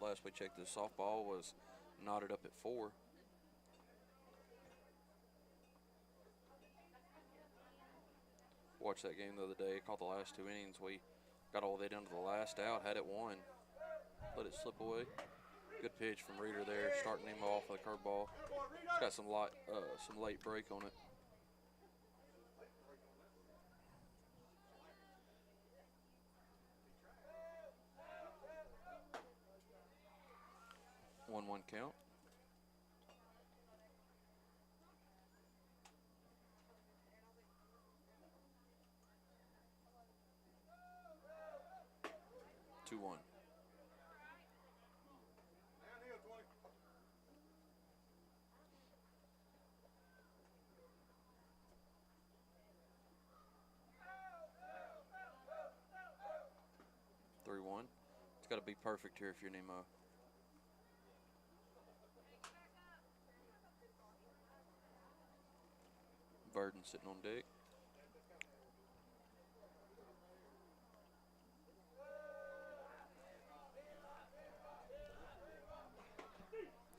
A: Last we checked, the softball was knotted up at 4. Watched that game the other day. Caught the last 2 innings. We got all the way down to the last out. Had it 1. Let it slip away. Good pitch from Reeder there, starting him off with a curveball. It's got some late break on it. One count. Two one. It's got to be perfect here if you're Nemo. Burden sitting on deck.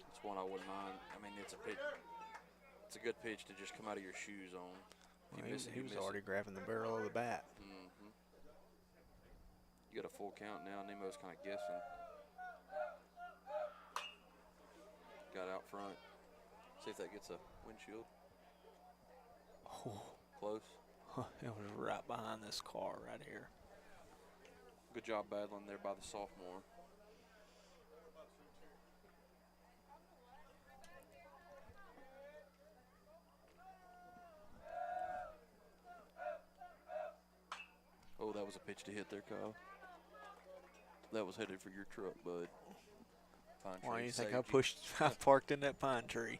A: It's one I wouldn't mind. I mean, it's a pitch. It's a good pitch to just come out of your shoes on.
B: Well, he was already grabbing the barrel of the bat.
A: You got a full count now. Nemo's kind of guessing. Got out front. See if that gets a windshield.
B: Oh.
A: Close.
B: It was right behind this car right here.
A: Good job battling there by the sophomore. Oh, that was a pitch to hit there, Kyle. That was headed for your truck, bud.
B: Why do you think I parked in that pine tree?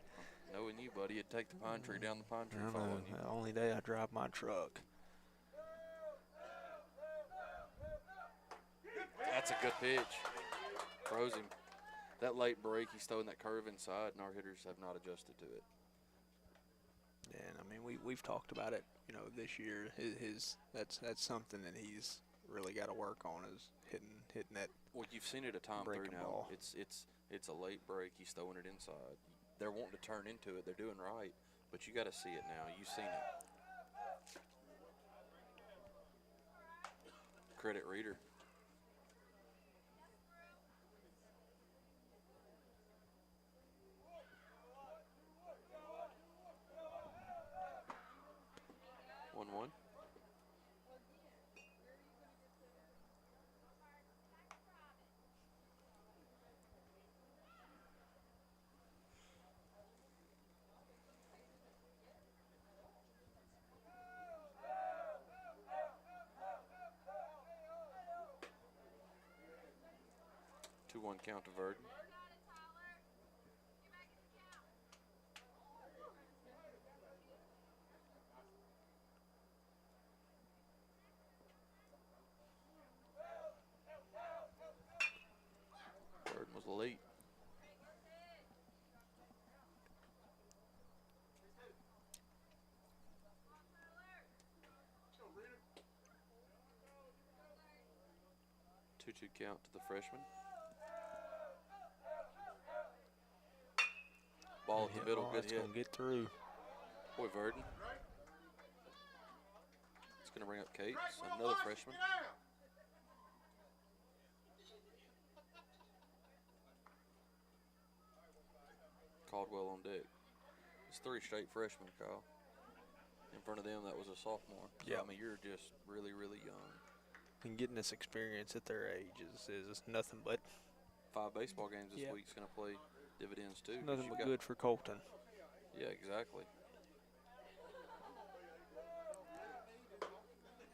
A: Knowing you, buddy, you'd take the pine tree down the pine tree following you.
B: The only day I drive my truck.
A: That's a good pitch. Throws him. That late break, he's throwing that curve inside, and our hitters have not adjusted to it.
B: Yeah, and I mean, we've talked about it, this year. That's something that he's really got to work on, is hitting that.
A: Well, you've seen it a time through now.
B: Ball.
A: It's a late break. He's throwing it inside. They're wanting to turn into it. They're doing right, but you got to see it now. You've seen it. Credit Reeder. One. 2-1 count to Verdon. Verdon was late. Two count to the freshman. Ball at the middle, good hit.
B: Gonna get through.
A: Boy, Verdon. It's gonna bring up Cates, another freshman. Caldwell on deck. It's 3 straight freshmen, Kyle. In front of them, that was a sophomore. So,
B: yeah.
A: I mean, you're just really, really young.
B: And getting this experience at their age is nothing but
A: 5 baseball games this week's going to play dividends too.
B: Nothing but good for Colton.
A: Yeah, exactly.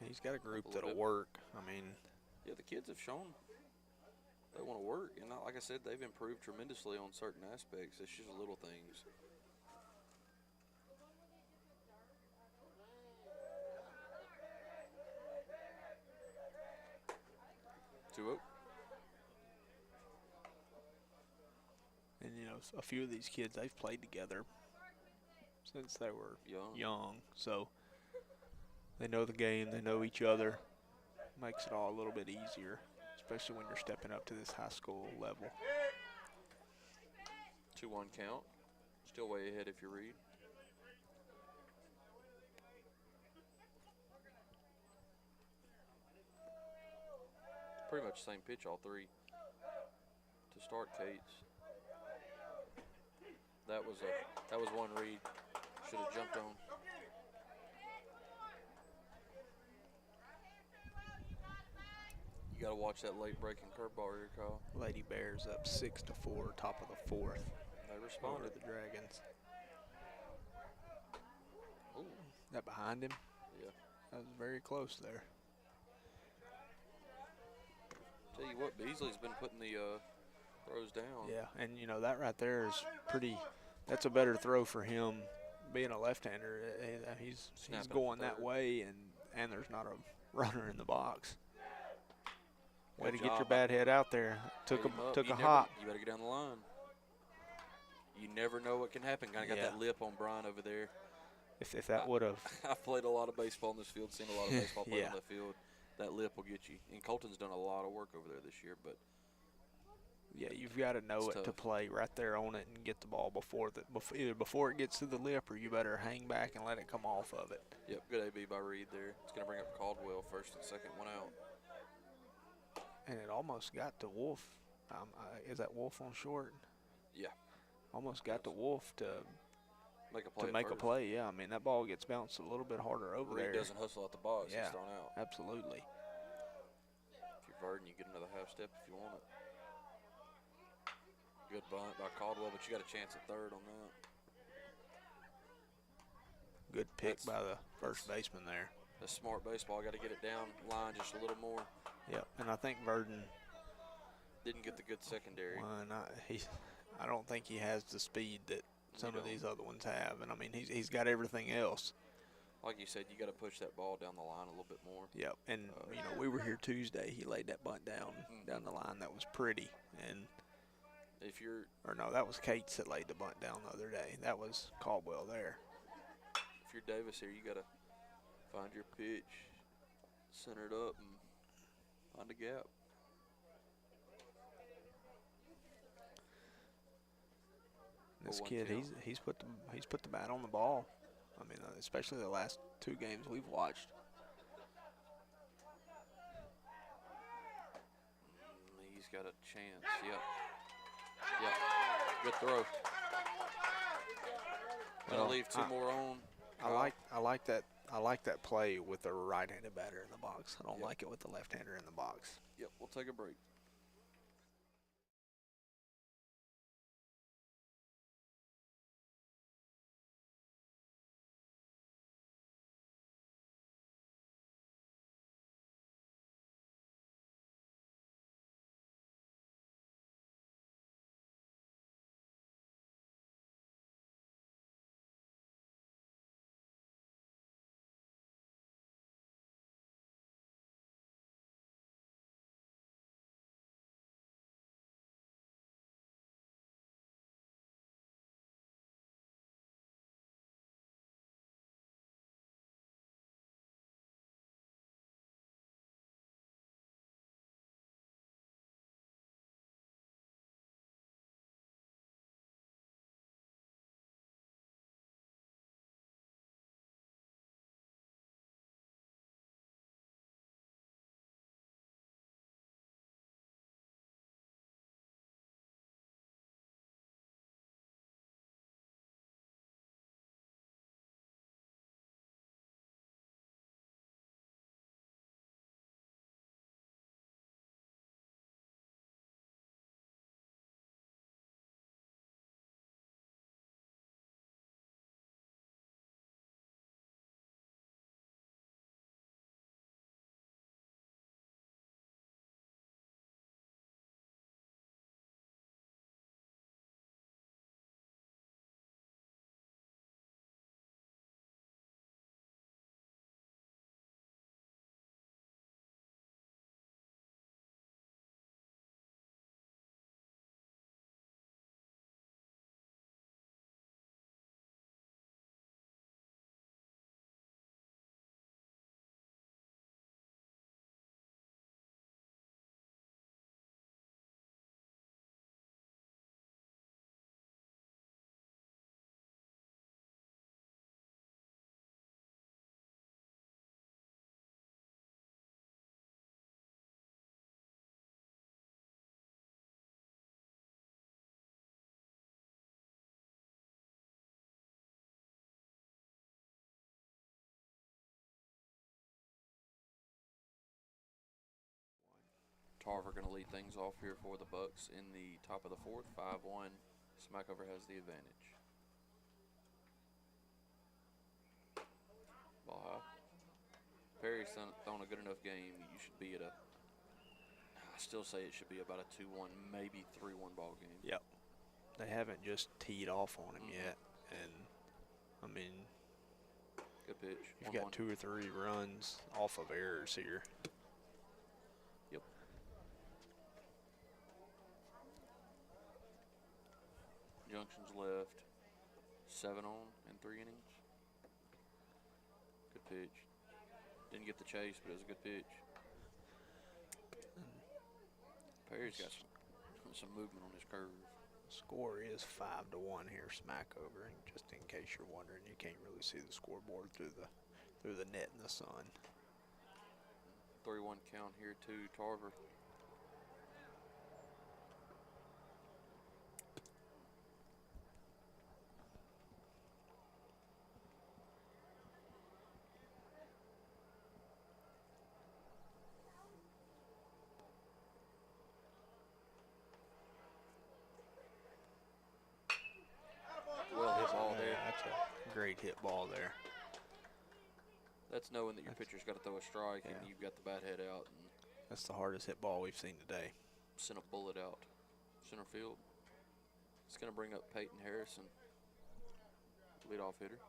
B: He's got a group that'll work. I mean,
A: yeah, the kids have shown they want to work, and like I said, they've improved tremendously on certain aspects. It's just little things.
B: And a few of these kids, they've played together since they were young. So They know the game. They know each other. Makes it all a little bit easier, especially when you're stepping up to this high school level.
A: 2-1 count. Still way ahead if you read. Pretty much the same pitch, all three. To start Cates. That was one read. Should have jumped on. You got to watch that late breaking curveball here, Kyle.
B: Lady Bears up 6-4, top of the fourth.
A: They responded.
B: The Dragons.
A: Ooh.
B: That behind him?
A: Yeah.
B: That was very close there.
A: Tell you what, Beasley's been putting the throws down.
B: Yeah, and you know that right there is pretty. That's a better throw for him, being a left-hander. He's going that way, and there's not a runner in the box. Way to get your bad head out there. Took a hop.
A: You better get down the line. You never know what can happen. Kind of got that lip on Brian over there.
B: If that would have.
A: I've played a lot of baseball in this field, seen a lot of baseball played on that field. That lip will get you. And Colton's done a lot of work over there this year, but.
B: Yeah, you've got to know it to play right there on it and get the ball either before it gets to the lip, or you better hang back and let it come off of it.
A: Yep, good AB by Reed there. It's going to bring up Caldwell, first and second, one out.
B: And it almost got to Wolf. Is that Wolf on short?
A: Yeah.
B: Almost got to Wolf to
A: make a play.
B: Yeah, I mean, that ball gets bounced a little bit harder over there.
A: Reed doesn't hustle out the box.
B: Yeah,
A: he's thrown out.
B: Absolutely.
A: If you're Verdon, you get another half step if you want it. Good bunt by Caldwell, but you got a chance at third on that.
B: Good pick by the first baseman there.
A: That's smart baseball. Got to get it down line just a little more.
B: Yep, and I think Verdon
A: didn't get the good secondary.
B: I don't think he has the speed that some of these other ones have, and I mean he's got everything else.
A: Like you said, you got to push that ball down the line a little bit more.
B: Yep, and you know we were here Tuesday. He laid that bunt down the line. That was pretty, and. That was Cates that laid the bunt down the other day. That was Caldwell there.
A: If you're Davis here, you got to find your pitch, center it up, and find a gap.
B: This kid, he's put the bat on the ball. I mean, especially the last two games we've watched.
A: He's got a chance. Yep. Yep. Good throw. Gonna leave two more on.
B: I like that play with the right-handed batter in the box. I don't like it with the left-hander in the box.
A: Yep. We'll take a break. Tarver going to lead things off here for the Bucks in the top of the fourth. 5-1. Smackover has the advantage. Ball high. Perry's thrown a good enough game. You should be at a. I still say it should be about a 2-1, maybe 3-1 ball game.
B: Yep. They haven't just teed off on him yet, and I mean,
A: good pitch.
B: You've got 2 or 3 runs off of errors here.
A: Yep. Junction's left. 7 on in 3 innings. Good pitch. Didn't get the chase, but it was a good pitch. Perry's got some movement on his curve.
B: Score is 5-1 here, Smackover. And just in case you're wondering, you can't really see the scoreboard through the net in the sun.
A: 3-1 count here to Tarver. Well hit ball there.
B: That's a great hit ball there.
A: That's knowing that your pitcher's got to throw a strike and you've got the bat head out. And
B: that's the hardest hit ball we've seen today.
A: Sent a bullet out. Center field. It's going to bring up Peyton Harrison, leadoff hitter.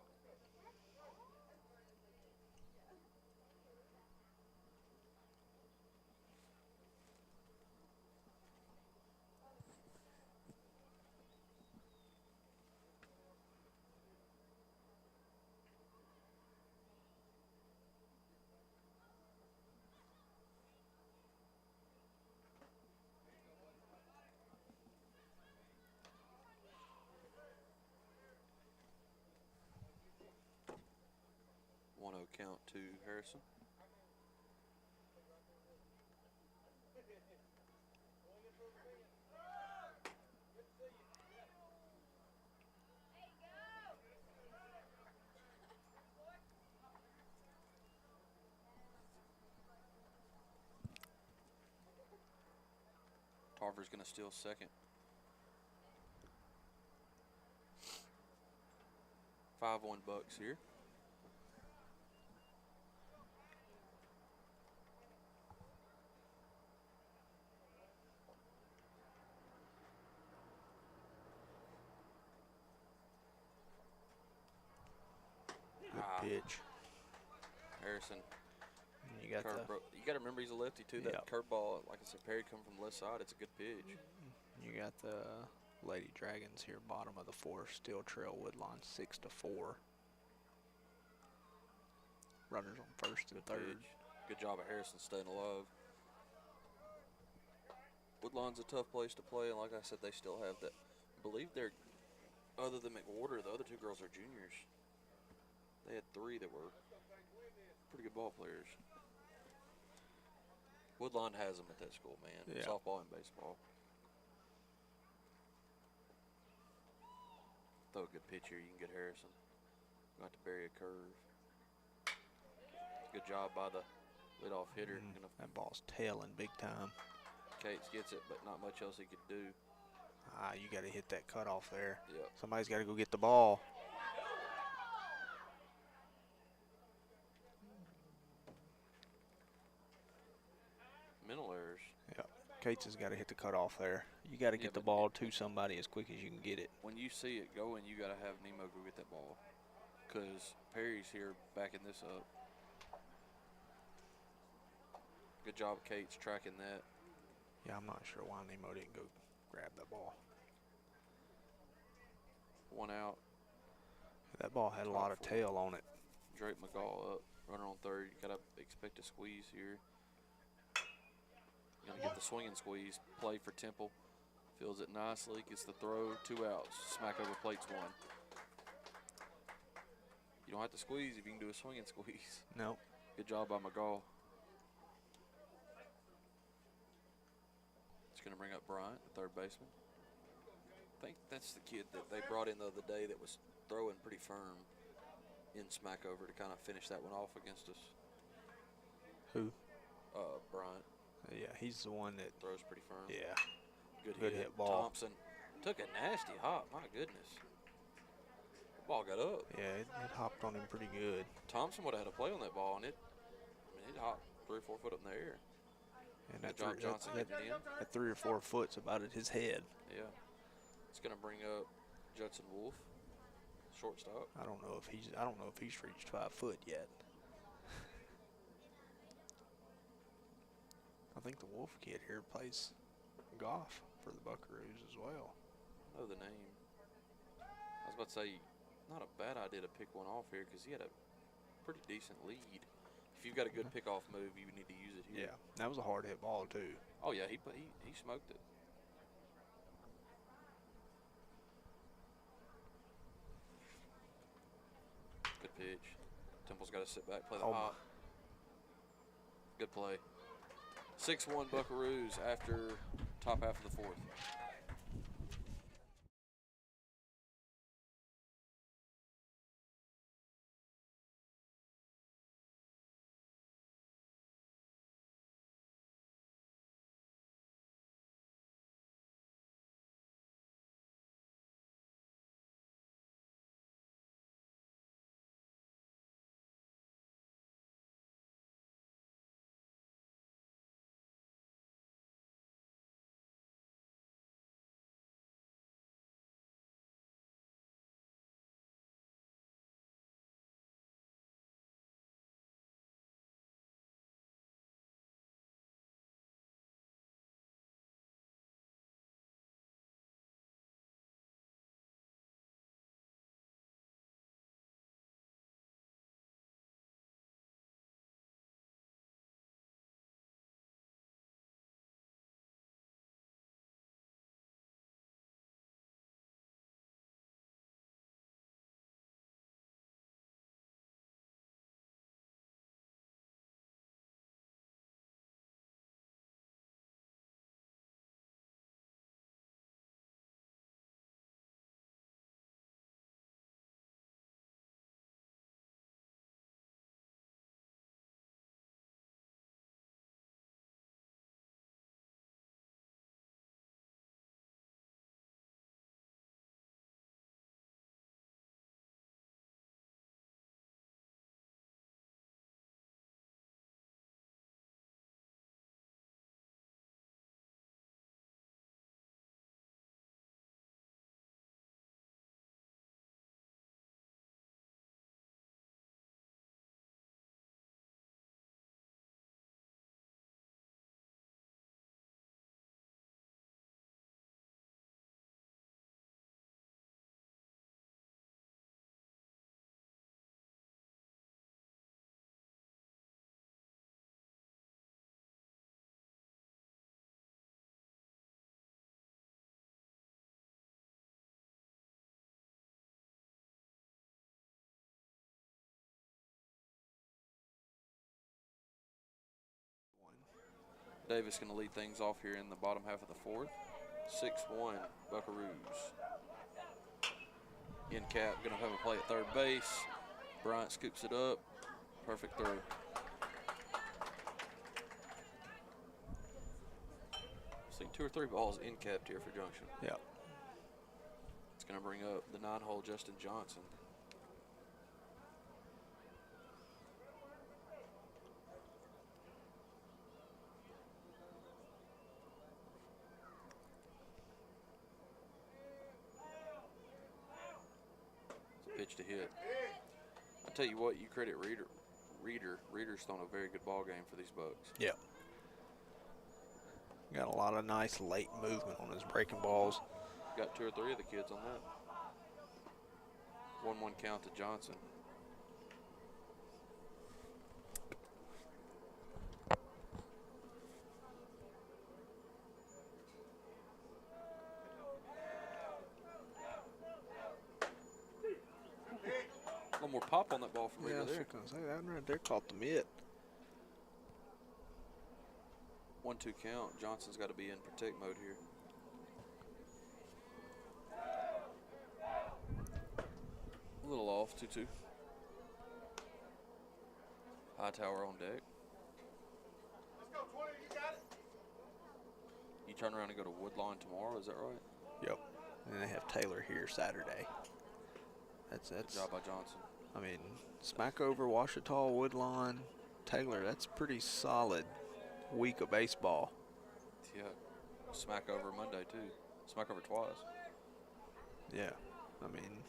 A: Count to Harrison. Tarver's going to steal second. 5-1 Bucks here.
B: Pitch.
A: Harrison.
B: You got
A: you got to remember he's a lefty too. That curveball, like I said, Perry come from the left side. It's a good pitch.
B: You got the Lady Dragons here, bottom of the fourth. Still trail Woodlawn 6-4. Runners on first and third.
A: Good job of Harrison staying alive. Woodlawn's a tough place to play, and like I said, they still have that. I believe they're, other than McWhorter, the other 2 girls are juniors. They had 3 that were pretty good ball players. Woodlawn has them at that school, man.
B: Yeah.
A: Softball and baseball. Throw a good pitch here. You can get Harrison. Got to bury a curve. Good job by the leadoff hitter.
B: That ball's tailing big time.
A: Cates gets it, but not much else he could do.
B: You got to hit that cutoff there.
A: Yep.
B: Somebody's got to go get the ball.
A: Mental errors.
B: Yep. Cates has got to hit the cutoff there. You got to get the ball to somebody as quick as you can get it.
A: When you see it going, you got to have Nemo go get that ball, because Perry's here backing this up. Good job, Cates, tracking that.
B: Yeah, I'm not sure why Nemo didn't go grab that ball.
A: 1 out.
B: That ball had a lot of tail on it.
A: Drake McGaw up, runner on third. You got to expect a squeeze here. Gonna get the swing and squeeze. Play for Temple. Feels it nicely. Gets the throw. 2 outs. Smackover plates 1. You don't have to squeeze if you can do a swing and squeeze.
B: No.
A: Good job by McGaw. It's gonna bring up Bryant, the third baseman. I think that's the kid that they brought in the other day that was throwing pretty firm in Smackover to kind of finish that one off against us.
B: Who?
A: Bryant.
B: Yeah, he's the one that
A: throws pretty firm.
B: Yeah.
A: Good
B: hit ball.
A: Thompson took a nasty hop. My goodness. The ball got up.
B: Yeah, it hopped on him pretty good.
A: Thompson would have had a play on that ball, and it hopped 3 or 4 foot up in the air.
B: And that
A: Johnson getting it in.
B: At 3 or 4 foot's about at his head.
A: Yeah. It's going to bring up Judson Wolf, shortstop.
B: I don't know if he's reached 5 foot yet. I think the Wolf kid here plays golf for the Buckaroos as well.
A: I know the name. I was about to say, not a bad idea to pick one off here because he had a pretty decent lead. If you've got a good pickoff move, you need to use it here.
B: Yeah, that was a hard hit ball too.
A: Oh yeah, he smoked it. Good pitch. Temple's got to sit back, play the hop. Good play. 6-1 Buckaroos after top half of the 4th. Davis going to lead things off here in the bottom half of the 4th. 6-1 Buckaroos. In cap, going to have a play at third base. Bryant scoops it up. Perfect throw. See 2 or 3 balls in capped here for Junction.
B: Yeah.
A: It's going to bring up the 9-hole Justin Johnson. Pitch to hit. I tell you what, you credit Reader. Reader's thrown a very good ball game for these Bucks.
B: Yeah. Got a lot of nice late movement on his breaking balls.
A: Got 2 or 3 of the kids on that. 1-1 count to Johnson. A little more pop on that ball from Reader there.
B: I was going to say, that one right there caught the mitt.
A: 1-2 count. Johnson's got to be in protect mode here. A little off, 2-2. Hightower on deck.
C: Let's go, 20, you got it.
A: turn around and go to Woodlawn tomorrow. Is that right?
B: Yep. And they have Taylor here Saturday. That's
A: Good job by Johnson.
B: I mean, Smackover, Ouachita, Woodlawn, Taylor. That's pretty solid week of baseball.
A: Yeah. Smackover Monday too. Smackover twice.
B: Yeah. I mean,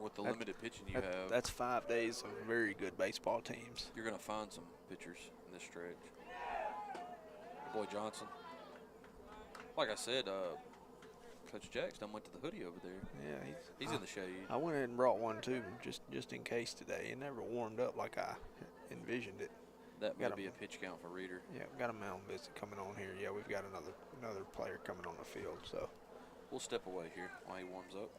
A: with the limited pitching you have.
B: That's 5 days of very good baseball teams.
A: You're going to find some pitchers in this stretch. Your boy Johnson. Like I said, Coach Jack's done went to the hoodie over there.
B: Yeah,
A: he's in the shade.
B: I went ahead and brought one too, just in case today. It never warmed up like I envisioned it.
A: That may be a pitch count for Reader.
B: Yeah, we've got a mound visit coming on here. Yeah, we've got another player coming on the field. So
A: we'll step away here while he warms up.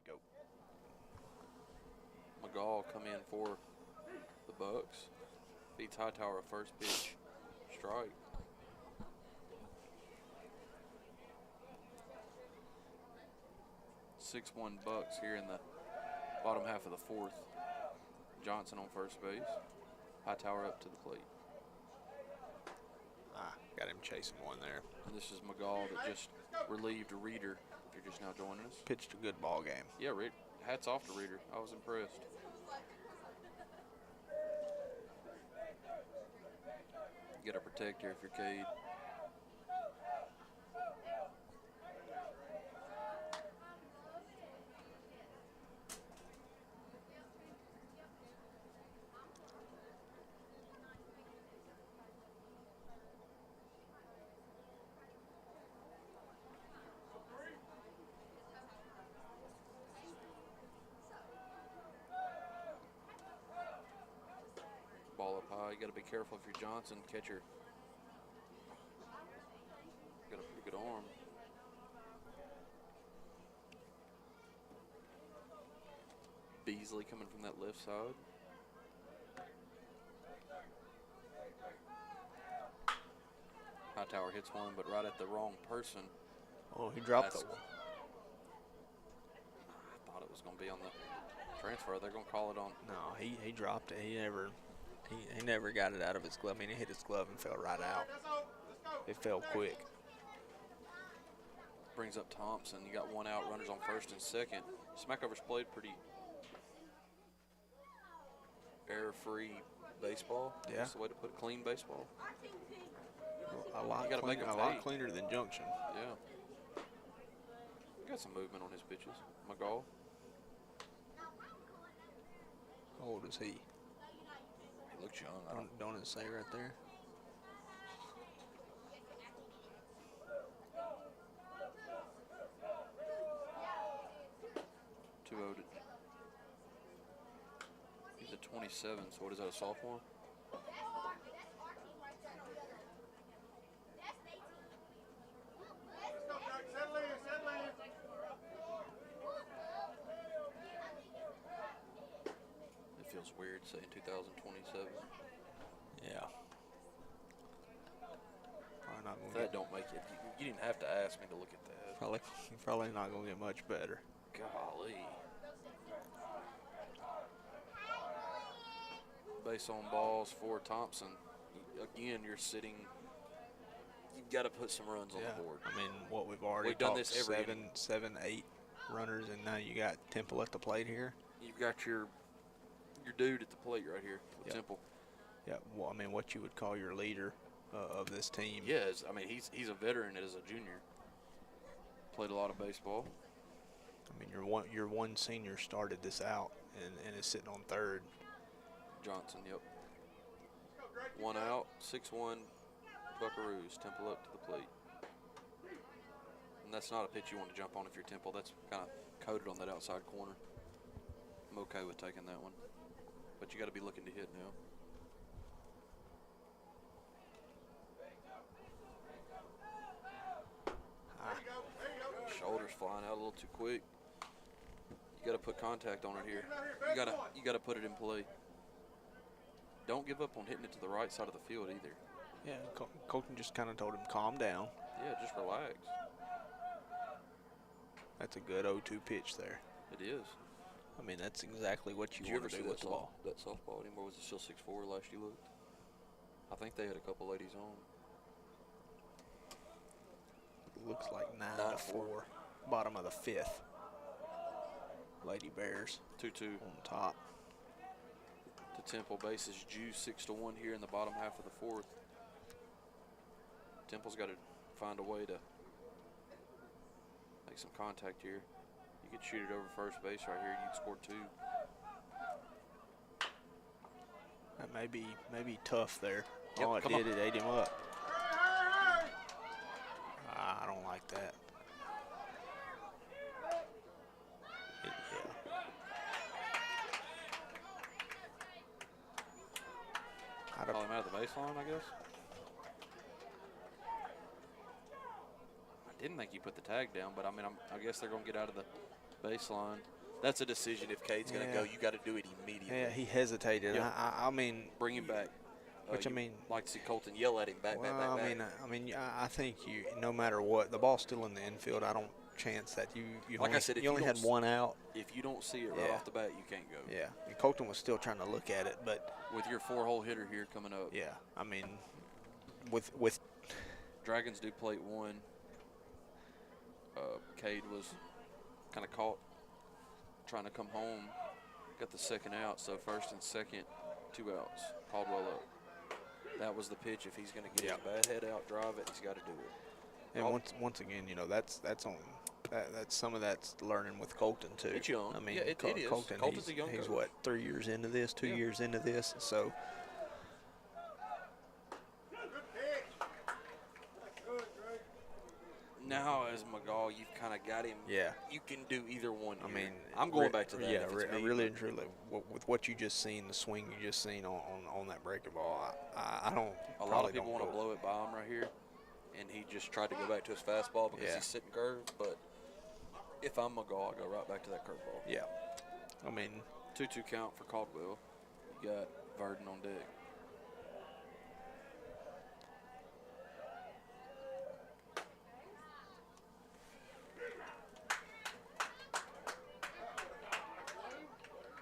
B: Go.
A: McGall come in for the Bucks. Beats Hightower at first pitch. Strike. (6-1) Bucks here in the bottom half of the fourth. Johnson on first base. Hightower up to the plate.
B: Got him chasing one there.
A: And this is McGall that just relieved Reader. If you're just now joining us.
B: Pitched a good ball game.
A: Yeah, hats off to Reader. I was impressed. You got to protect here if you're Cade. Ball up high. You got to be careful if you're Johnson. Catcher. Got a pretty good arm. Beasley coming from that left side. Hightower hits one, but right at the wrong person.
B: Oh, he dropped the one.
A: I thought it was going to be on the transfer. They're going to call it on.
B: No, he dropped it. He never got it out of his glove. I mean, it hit his glove and fell right out. It fell quick.
A: Brings up Thompson. You got one out, runners on first and second. Smackover's played pretty error-free baseball.
B: Yeah.
A: That's the way to put it. Clean baseball.
B: A lot cleaner than Junction.
A: Yeah. Got some movement on his pitches. McGall.
B: How old is he?
A: He looks young.
B: Don't it say right there?
A: 27. So what is that, a sophomore? It feels weird saying 2027.
B: Yeah.
A: That don't make it. You didn't have to ask me to look at that.
B: Probably not gonna get much better.
A: Golly. Base on balls for Thompson. Again, you're sitting. You've got to put some runs on the board.
B: I mean, what we've
A: done this every
B: seven, 8 runners, and now you got Temple at the plate here.
A: You've got your dude at the plate right here with Temple.
B: Yeah. Well, I mean, what you would call your leader of this team.
A: Yes, I mean he's a veteran as a junior. Played a lot of baseball.
B: I mean, your one senior started this out and is sitting on third.
A: Johnson, yep. 1 out, 6-1, Buckaroos. Temple up to the plate. And that's not a pitch you want to jump on if you're Temple. That's kind of coated on that outside corner. I'm okay with taking that one. But you got to be looking to hit now. Shoulders flying out a little too quick. You got to put contact on it here. You got to put it in play. Don't give up on hitting it to the right side of the field either.
B: Yeah, Colton just kind of told him calm down.
A: Yeah, just relax.
B: That's a good 0-2 pitch there.
A: It is.
B: I mean, that's exactly what you want to do with the ball.
A: That softball anymore? Was it still 6-4 last you looked? I think they had a couple ladies on.
B: Looks like 9-4. Bottom of the 5th. Lady Bears.
A: 2-2
B: on top.
A: To Temple, bases due 6-1 here in the bottom half of the 4th. Temple's got to find a way to make some contact here. You could shoot it over first base right here. You'd score 2.
B: That may be tough there.
A: Yep,
B: All it did, it ate him up. I don't like that.
A: Call him out of the baseline, I guess. I didn't think he put the tag down, but I mean, I guess they're going to get out of the baseline. That's a decision. If Cade's going to go, you got to do it immediately.
B: Yeah, he hesitated.
A: Yep.
B: I mean,
A: bring him back.
B: Which I mean,
A: like to see Colton yell at him back.
B: I mean, I think no matter what, the ball's still in the infield. I don't chance that you
A: like I said,
B: you only had 1 out.
A: If you don't see it right off the bat, you can't go.
B: Yeah, and Colton was still trying to look at it, but
A: with your 4-hole hitter here coming up.
B: Yeah, I mean, with
A: Dragons do plate 1. Cade was kind of caught trying to come home. Got the 2nd out, so 1st and 2nd, 2 outs. Caldwell up. That was the pitch. If he's going to get his bad head out, drive it, he's got to do it.
B: And once again, you know, that's on that's some of that's learning with Colton too.
A: It's young.
B: I mean,
A: yeah, it is.
B: Colton's
A: a young
B: he's
A: coach.
B: what, 3 years into this, 2 years into this, so.
A: Now, as McGaw, you've kind of got him.
B: Yeah.
A: You can do either one.
B: I mean,
A: I'm going back to that.
B: Yeah, really and truly, with what you just seen, the swing you just seen on that breaking ball, I don't.
A: A lot of people want to blow it by him right here, and he just tried to go back to his fastball because he's sitting curved. But if I'm McGaw, I go right back to that curveball.
B: Yeah. I mean,
A: 2-2 count for Caldwell. You got Verdon on deck.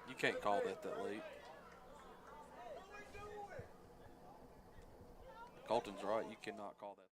A: You can't call that late. Colton's right. You cannot call that.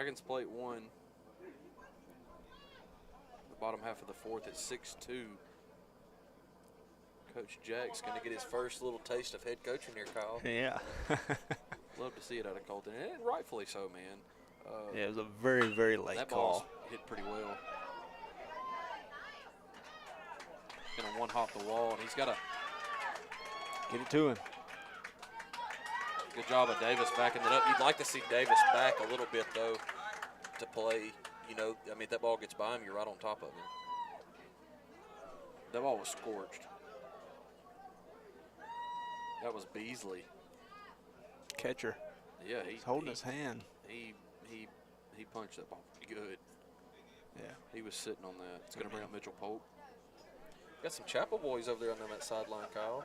A: Dragons plate one. The bottom half of the fourth at 6-2. Coach Jack's going to get his first little taste of head coaching here, Kyle.
B: Yeah.
A: Love to see it out of Colton, and rightfully so, man.
B: Yeah, it was a very, very late
A: that
B: call.
A: That ball hit pretty well. Going to one-hop the wall, and he's got to
B: get it to him.
A: Good job of Davis backing it up. You'd like to see Davis back a little bit, though, to play. You know, I mean, if that ball gets by him, you're right on top of him. That ball was scorched. That was Beasley.
B: Catcher.
A: Yeah,
B: he's holding his hand.
A: He punched that ball pretty good.
B: Yeah.
A: He was sitting on that. It's going to bring up Mitchell Pope. Got some Chapel boys over there on that sideline, Kyle.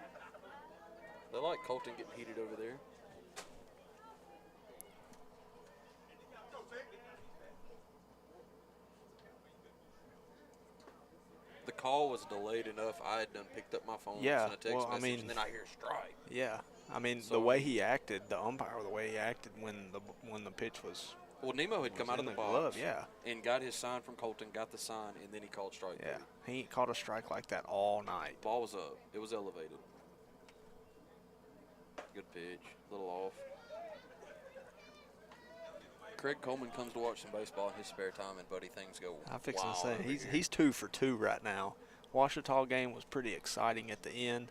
A: They like Colton getting heated over there. The call was delayed enough. I had done picked up my phone and sent a text message, and then I hear strike.
B: Yeah, I mean, so, the way he acted, the umpire, the way he acted when the pitch was.
A: Well, Nemo had come out of the box,
B: glove, yeah,
A: and got his sign from Colton, got the sign, and then he called strike.
B: Yeah, he ain't caught a strike like that all night.
A: Ball was up. It was elevated. Good pitch. A little off. Craig Coleman comes to watch some baseball in his spare time, and buddy, things go
B: I'm fixing to say, he's 2 for 2 right now. Ouachita game was pretty exciting at the end.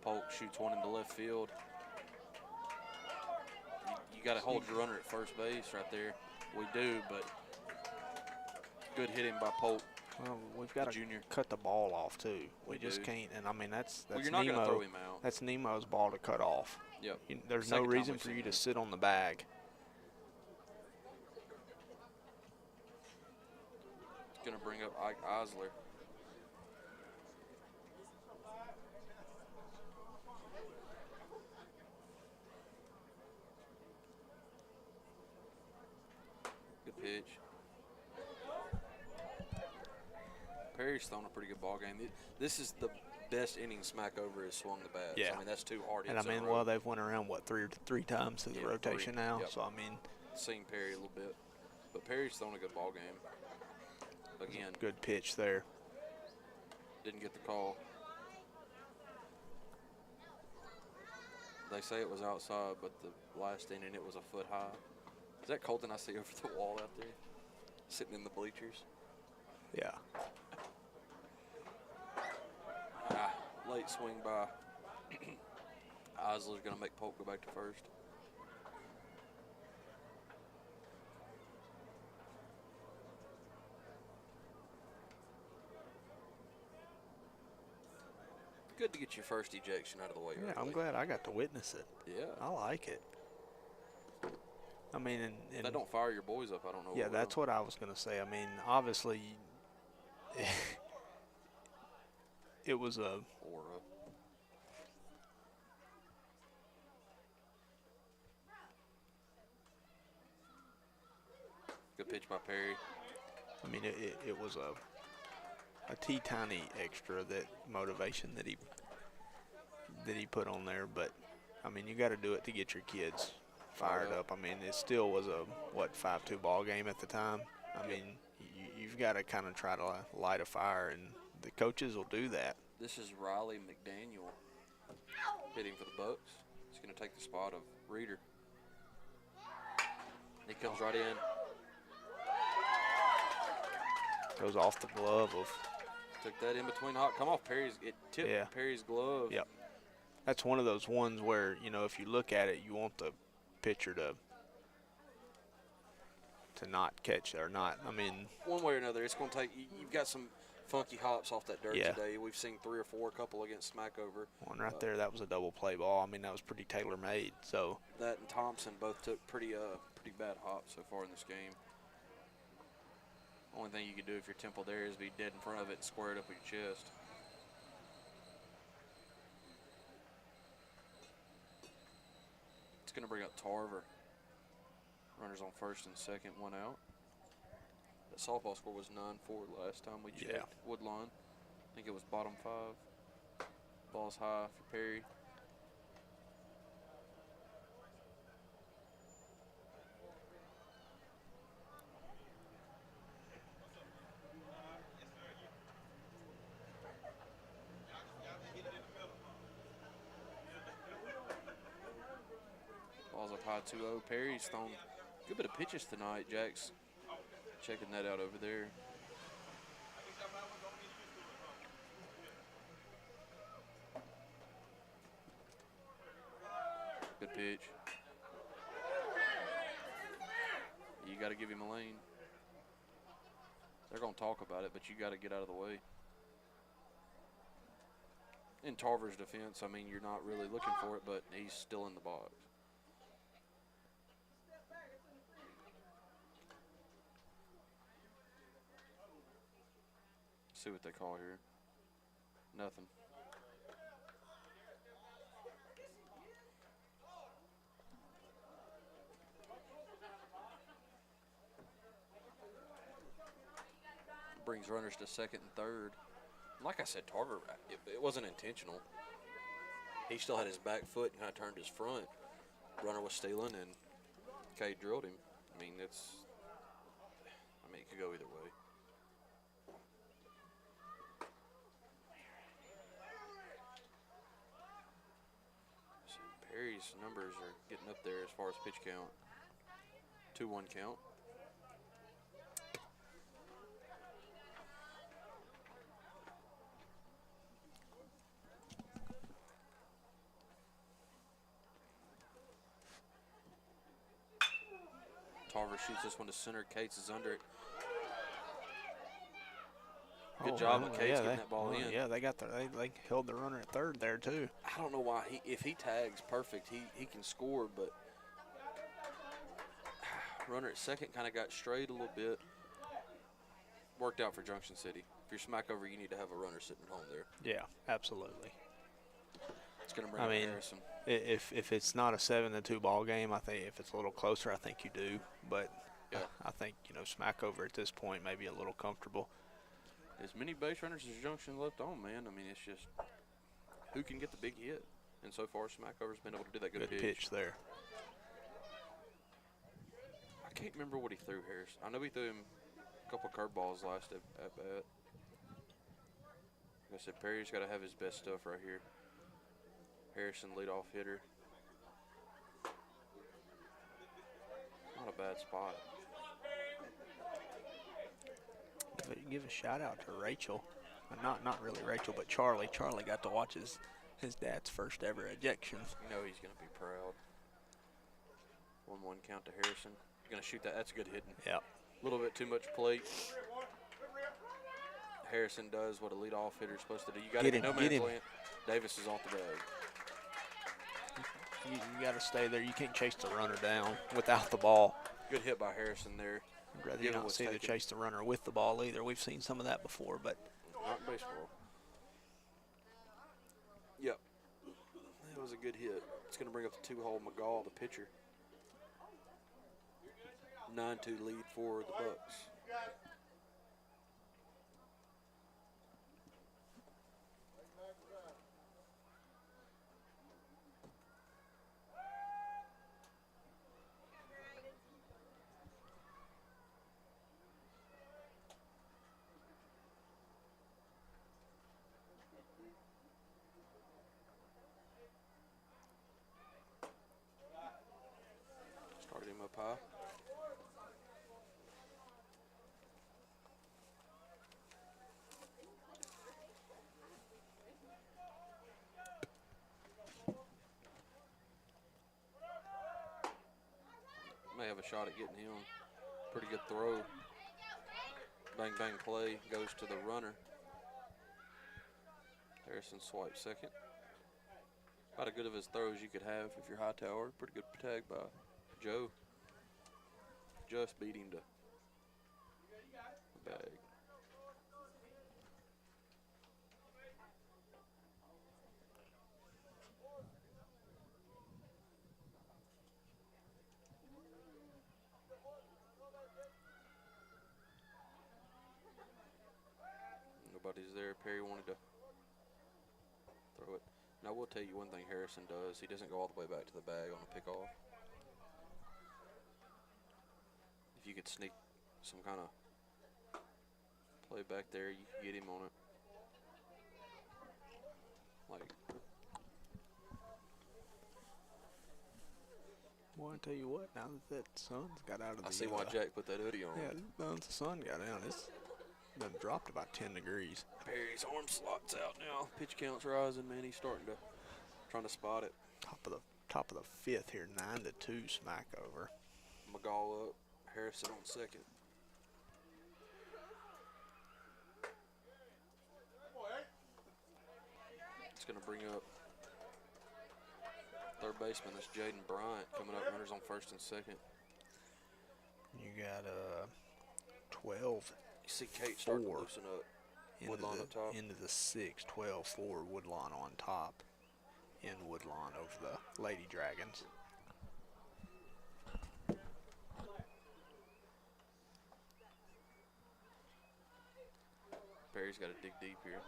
A: Polk shoots one into left field. You got to hold your runner at first base right there. We do, but good hitting by Polk.
B: Well, we've got to cut the ball off too. We just can't, and I mean that's
A: well, you're not
B: Nemo.
A: Gonna throw him out.
B: That's Nemo's ball to cut off.
A: Yep.
B: There's no reason for you to sit on the bag.
A: It's going to bring up Ike Osler. Good pitch. Perry's thrown a pretty good ball game. This is the best inning Smackover has swung the bat.
B: Yeah.
A: So, I mean, that's 2 hard hits.
B: And I mean, well, they've went around, what, three times through the rotation
A: 3.
B: now.
A: Yep.
B: So, I mean.
A: Seen Perry a little bit. But Perry's thrown a good ball game. Again.
B: Good pitch there.
A: Didn't get the call. They say it was outside, but the last inning it was a foot high. Is that Colton I see over the wall out there? Sitting in the bleachers?
B: Yeah.
A: Late swing by Osler's going to make Polk go back to first. Good to get your first ejection out of the way.
B: Yeah, I'm glad I got to witness it.
A: Yeah.
B: I like it. I mean, and
A: that don't fire your boys up, I don't know.
B: Yeah, that's what I was going to say. I mean, obviously, it was a
A: aura. Good pitch by Perry.
B: I mean, it was a teeny extra, that motivation that he put on there. But I mean, you got to do it to get your kids fired up. I mean, it still was a 5-2 ball game at the time. I mean, you've got to kind of try to light a fire, and the coaches will do that.
A: This is Riley McDaniel hitting for the Bucks. He's going to take the spot of Reeder. He comes right in.
B: Goes off the glove of.
A: Took that in between hot. Come off Perry's. It tipped Perry's glove.
B: Yep. That's one of those ones where, you know, if you look at it, you want the pitcher to not catch or not. I mean,
A: one way or another, it's going to take. You've got some funky hops off that dirt today. We've seen 3 or 4, couple against Smackover.
B: One right there, that was a double play ball. I mean, that was pretty tailor-made. So
A: that and Thompson both took pretty bad hops so far in this game. Only thing you can do if you're Temple there is be dead in front of it and square it up with your chest. It's going to bring up Tarver. Runners on first and second, 1 out. The softball score was 9-4 last time we checked.
B: Yeah.
A: Woodlawn. I think it was bottom 5. Ball's high for Perry. high 2-0. Perry's thrown a good bit of pitches tonight. Jack's checking that out over there. Good pitch. You got to give him a lane. They're going to talk about it, but you got to get out of the way. In Tarver's defense, I mean, you're not really looking for it, but he's still in the box. See what they call here. Nothing. Brings runners to second and third. Like I said, Tarver, it wasn't intentional. He still had his back foot and kind of turned his front. Runner was stealing, and Kay drilled him. I mean, it could go either way. So Perry's numbers are getting up there as far as pitch count. 2-1 count. Tarver shoots this one to center. Cates is under it. Good job of Cates getting that ball in.
B: Yeah, they held the runner at third there too.
A: I don't know why if he tags perfect, he can score, but runner at second kind of got strayed a little bit. Worked out for Junction City. If you're Smackover, you need to have a runner sitting at home there.
B: Yeah, absolutely.
A: It's going to bring up Harrison.
B: If it's not a 7-2 ball game, I think if it's a little closer, I think you do. But yeah. I think Smackover at this point may be a little comfortable.
A: As many base runners as Junction left on, man. I mean, it's just who can get the big hit. And so far, Smackover's been able to do that good
B: pitch there.
A: I can't remember what he threw, Harris. I know he threw him a couple curveballs last at bat. Like I said, Perry's got to have his best stuff right here. Harrison, leadoff hitter. Not a bad spot.
B: Give a shout out to Rachel. Not really Rachel, but Charlie. Charlie got to watch his dad's first ever ejections.
A: You know he's going to be proud. 1-1 count to Harrison. Going to shoot that. That's good hitting.
B: Yeah.
A: A little bit too much plate. Harrison does what a leadoff hitter is supposed to do. You got to get no man's land. Davis is off the bag.
B: You got to stay there. You can't chase the runner down without the ball.
A: Good hit by Harrison there.
B: I'd rather you not see to chase the runner with the ball either. We've seen some of that before, but
A: not in baseball. Yep. That was a good hit. It's going to bring up the 2-hole McGall, the pitcher. 9-2 lead for the Bucks. Started him up high. May have a shot at getting him. Pretty good throw. Bang, bang play. Goes to the runner. Harrison swipes second. About as good of his throw as you could have if you're Hightower. Pretty good tag by Joe. Just beat him to the bag. Nobody's there. Perry wanted to throw it. Now, I will tell you one thing Harrison does. He doesn't go all the way back to the bag on a pickoff. If you could sneak some kind of play back there, you could get him on it.
B: Well, I tell you what, now that sun's got out of the...
A: I see why Jack put that hoodie on.
B: Yeah, once the sun got down, it's done dropped about 10 degrees.
A: Perry's arm slot's out now. Pitch count's rising, man. He's trying to spot it.
B: Top of the fifth here, 9-2 Smackover.
A: McGall up, Harrison on second. It's going to bring up third baseman. That's Jaden Bryant coming up. Runners on first and second.
B: You got 12.
A: You see Kate starting to loosen up. Woodlawn up top.
B: Into the 6, 12-4 Woodlawn on top. In Woodlawn over the Lady Dragons.
A: Perry's got to dig deep here.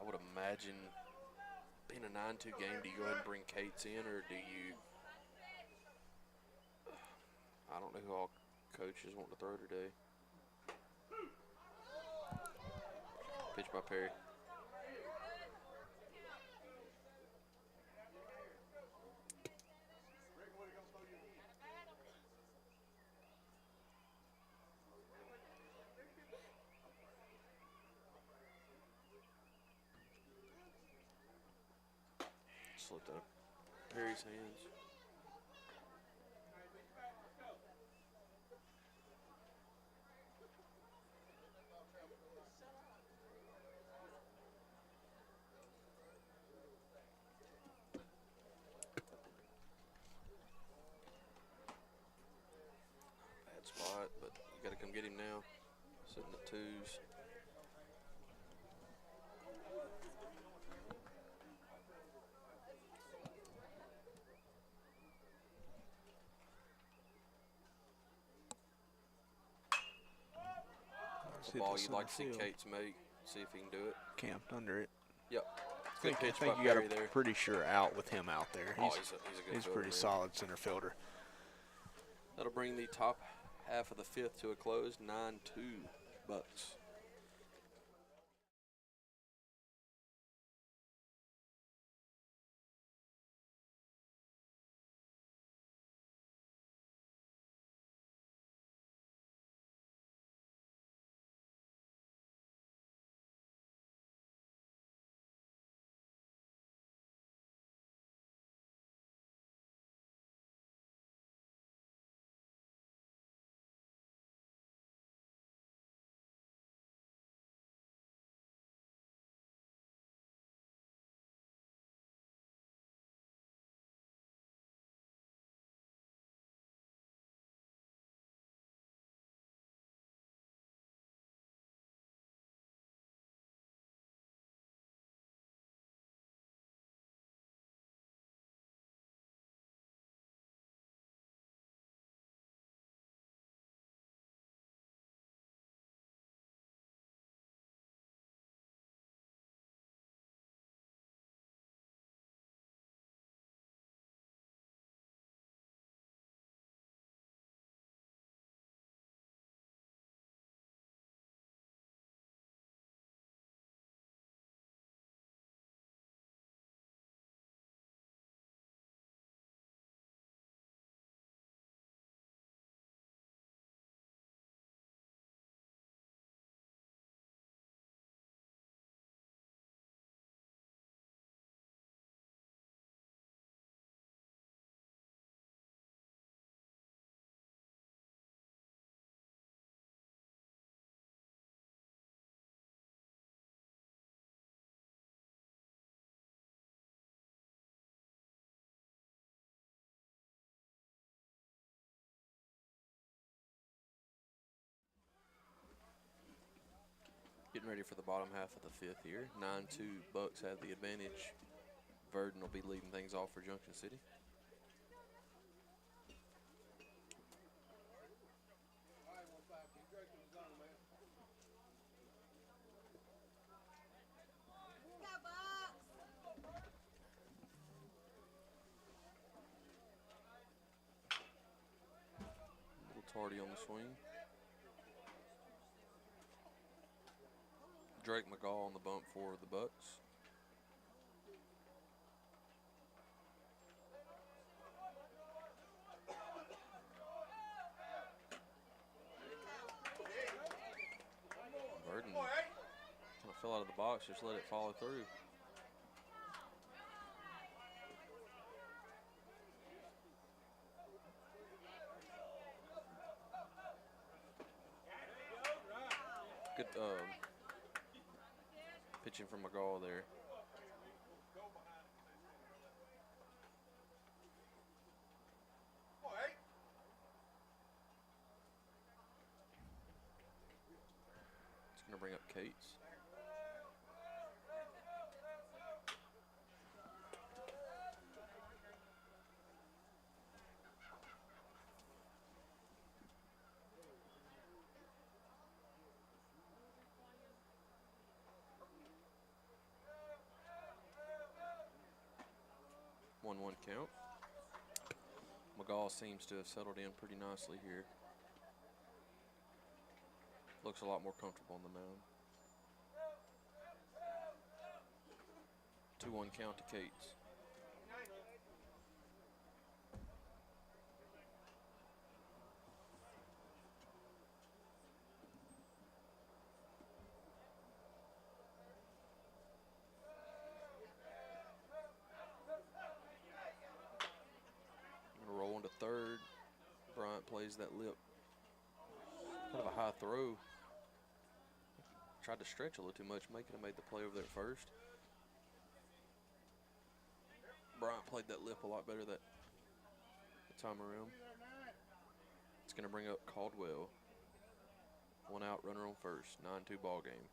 A: I would imagine being a 9-2 game, do you go ahead and bring Cates in, or do you... I don't know who all coaches want to throw today. Pitch by Perry. Slipped out of Perry's hands. Bad spot, but you got to come get him now. Sitting at 2s. The ball you'd like to see Cates make. See if he can do it.
B: Camped under it.
A: Yep.
B: I think you got a pretty sure out with him out there. He's a pretty solid center fielder.
A: That'll bring the top half of the fifth to a close. 9-2 Bucks. Getting ready for the bottom half of the fifth here. 9-2 Bucks have the advantage. Verdon will be leading things off for Junction City. A little tardy on the swing. Drake McGall on the bump for the Bucks. fell out of the box, just let it follow through. Good pitching from McGall there. It's going to bring up Cates. One count. McGall seems to have settled in pretty nicely here. Looks a lot more comfortable on the mound. 2-1 count to Cates. Rolling to third. Bryant plays that lip. Kind of a high throw. Tried to stretch a little too much, making him made the play over there at first. Bryant played that lip a lot better that time around. It's going to bring up Caldwell. 1 out, runner on first. 9-2 ball game.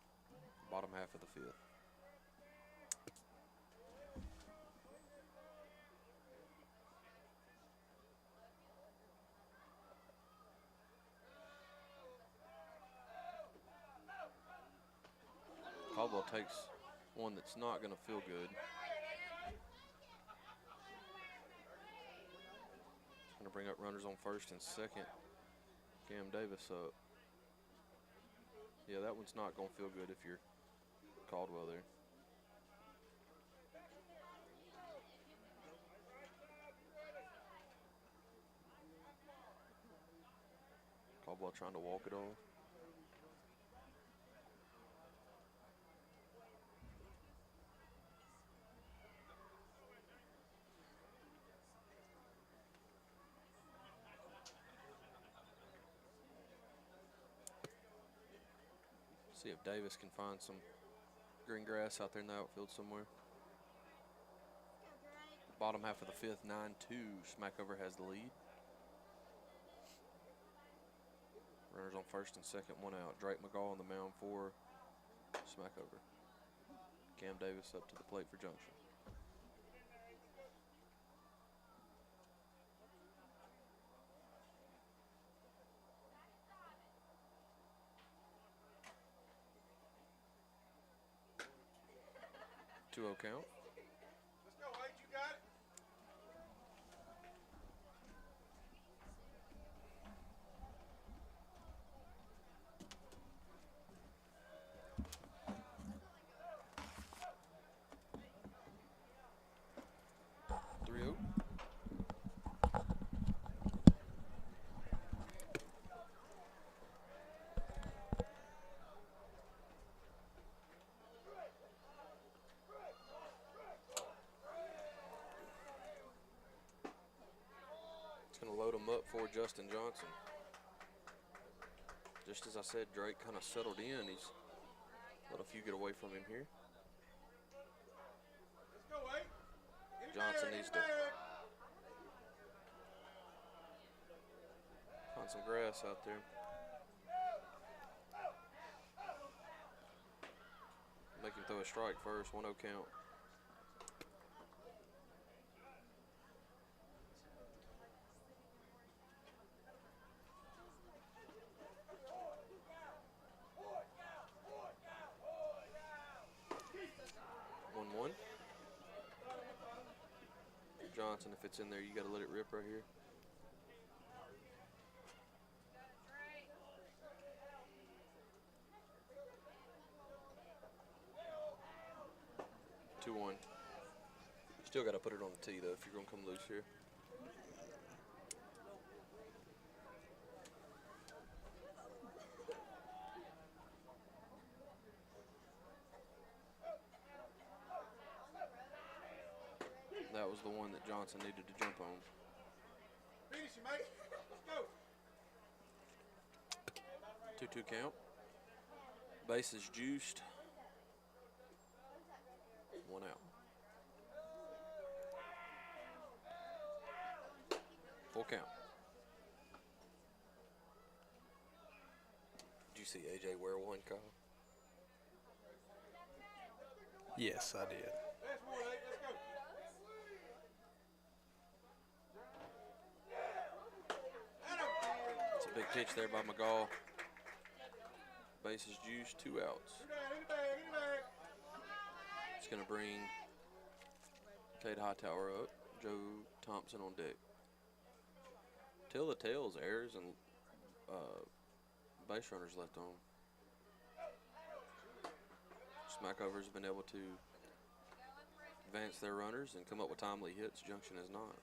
A: Bottom half of the 5th. Caldwell takes one that's not going to feel good. Going to bring up runners on first and second. Cam Davis up. Yeah, that one's not going to feel good if you're Caldwell there. Caldwell trying to walk it off. See if Davis can find some green grass out there in the outfield somewhere. Bottom half of the 5th, 9-2. Smackover has the lead. Runners on first and second, 1 out. Drake McGall on the mound for Smackover. Cam Davis up to the plate for Junction. Two-0 count.
C: Let's go, Wade. You got it.
A: Going to load him up for Justin Johnson. Just as I said, Drake kind of settled in. He's let a few get away from him here.
C: Let's go, Wade.
A: Johnson needs to find some grass out there. Make him throw a strike first, 1-0 count. Johnson, if it's in there, you got to let it rip right here. Two-one. Still got to put it on the tee though if you're gonna come loose here. was the one that Johnson needed to jump on.
C: Finish it, mate. Let's go.
A: 2-2 count. Bases juiced. 1 out. Full count.
D: Did you see AJ wear one, Kyle?
B: Yes, I did.
C: Last one, Let's go.
A: It's a big pitch there by McGaw. Bases juiced, 2 outs.
C: In the bag, in the bag.
A: It's going to bring Tate Hightower up. Joe Thompson on deck. Till the tails, errors, and base runners left on. Smackover's been able to advance their runners and come up with timely hits. Junction has not.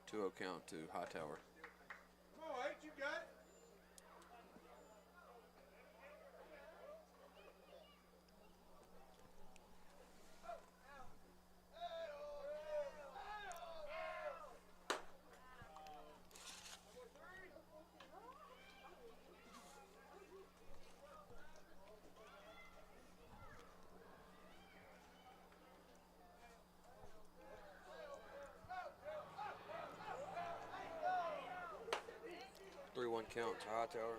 A: Two 0 count to Hightower.
C: Come on, H, you got it.
A: 3-1 count to Hightower.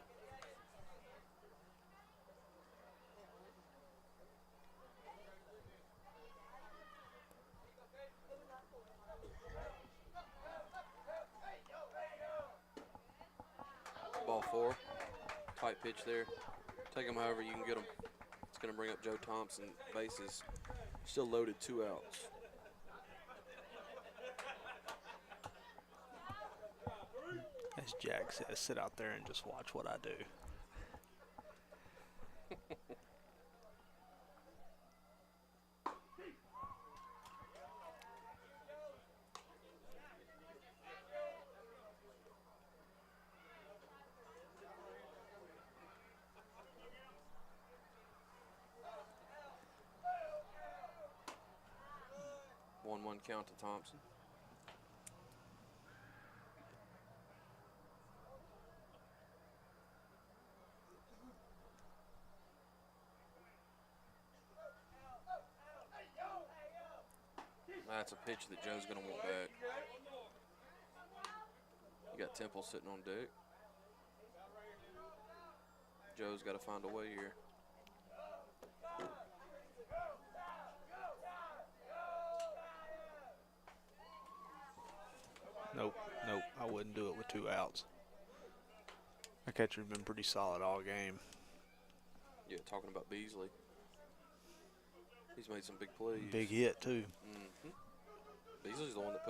A: Ball 4. Tight pitch there. Take them however you can get them. It's going to bring up Joe Thompson. Bases still loaded, 2 outs.
B: As Jack says, sit out there and just watch what I do.
A: 1-1 count to Thompson. That's a pitch that Joe's going to want back. You got Temple sitting on deck. Joe's got to find a way here.
B: Nope, I wouldn't do it with 2 outs. The catcher's been pretty solid all game.
A: Yeah, talking about Beasley. He's made some big plays.
B: Big hit, too.
A: Mm-hmm. Beasley's the one that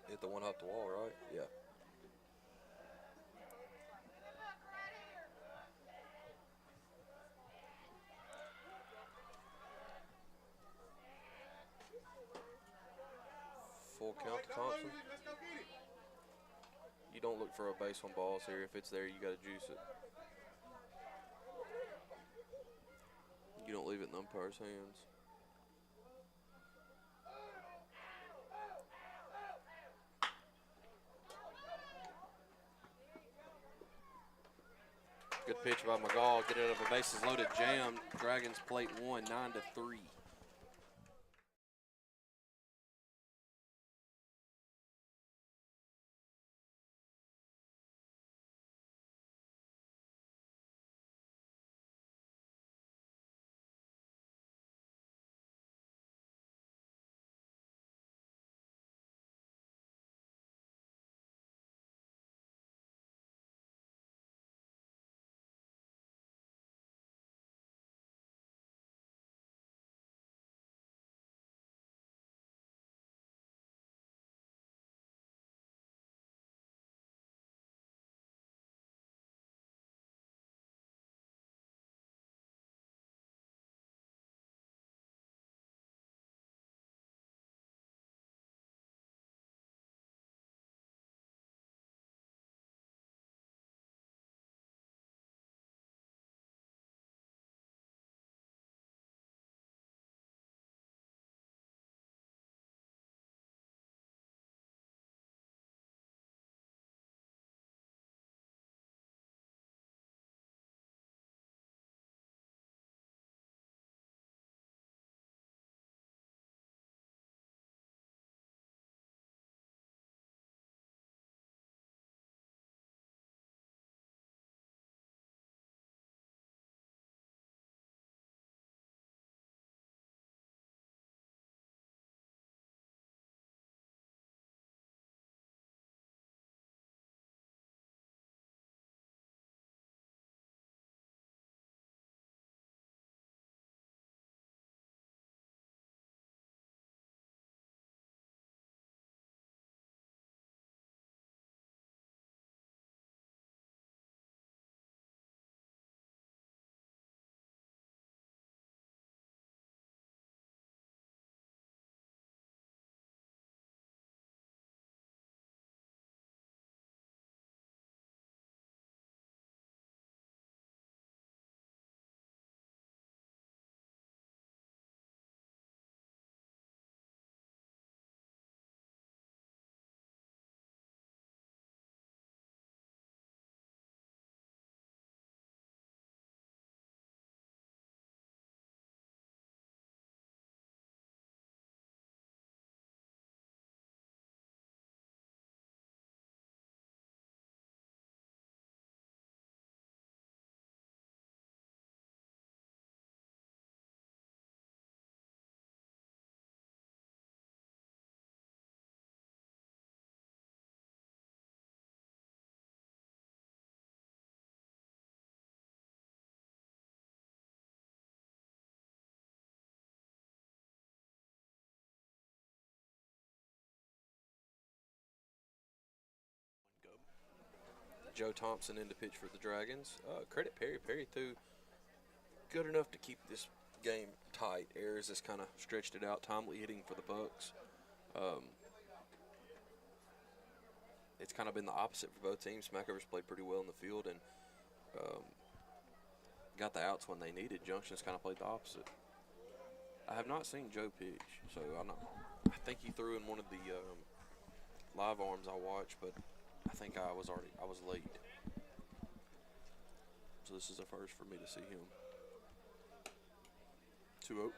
A: hit the one off the wall, right? Yeah. Full count to Thompson.
C: Let's go get it.
A: You don't look for a base on balls here. If it's there, you got to juice it. You don't leave it in the umpire's hands. Good pitch by McGaw. Get it out of a bases loaded jam. Dragons plate 1, 9-3. Joe Thompson in to pitch for the Dragons. Credit Perry. Perry threw good enough to keep this game tight. Ayers has kind of stretched it out. Timely hitting for the Bucks. It's kind of been the opposite for both teams. Smackover's played pretty well in the field and got the outs when they needed. Junction's kind of played the opposite. I have not seen Joe pitch, so I think he threw in one of the live arms I watched, but I think I was late. So this is a first for me to see him. 2-0.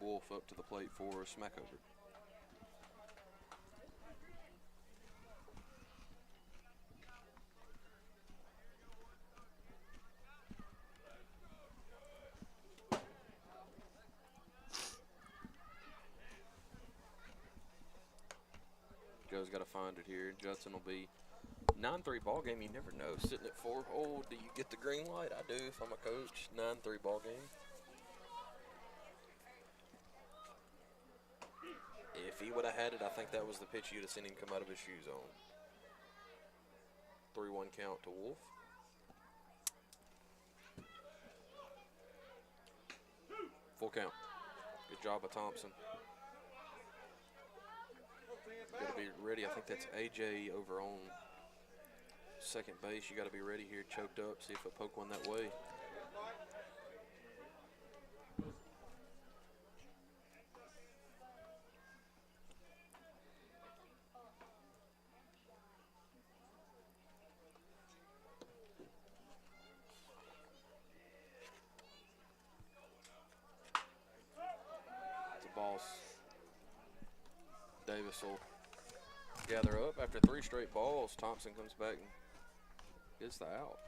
A: Wolf up to the plate for Smackover. Joe's got to find it here. Judson will be 9-3 ball game. You never know. Sitting at 4. Oh, do you get the green light? I do if I'm a coach. 9-3 ball game. If he would have had it, I think that was the pitch you'd have seen him come out of his shoes on. 3-1 count to Wolf. Full count. Good job by Thompson. Got to be ready. I think that's AJ over on second base. You got to be ready here. Choked up. See if I poke one that way. The boss. Davis will gather up after 3 straight balls. Thompson comes back and gets the out.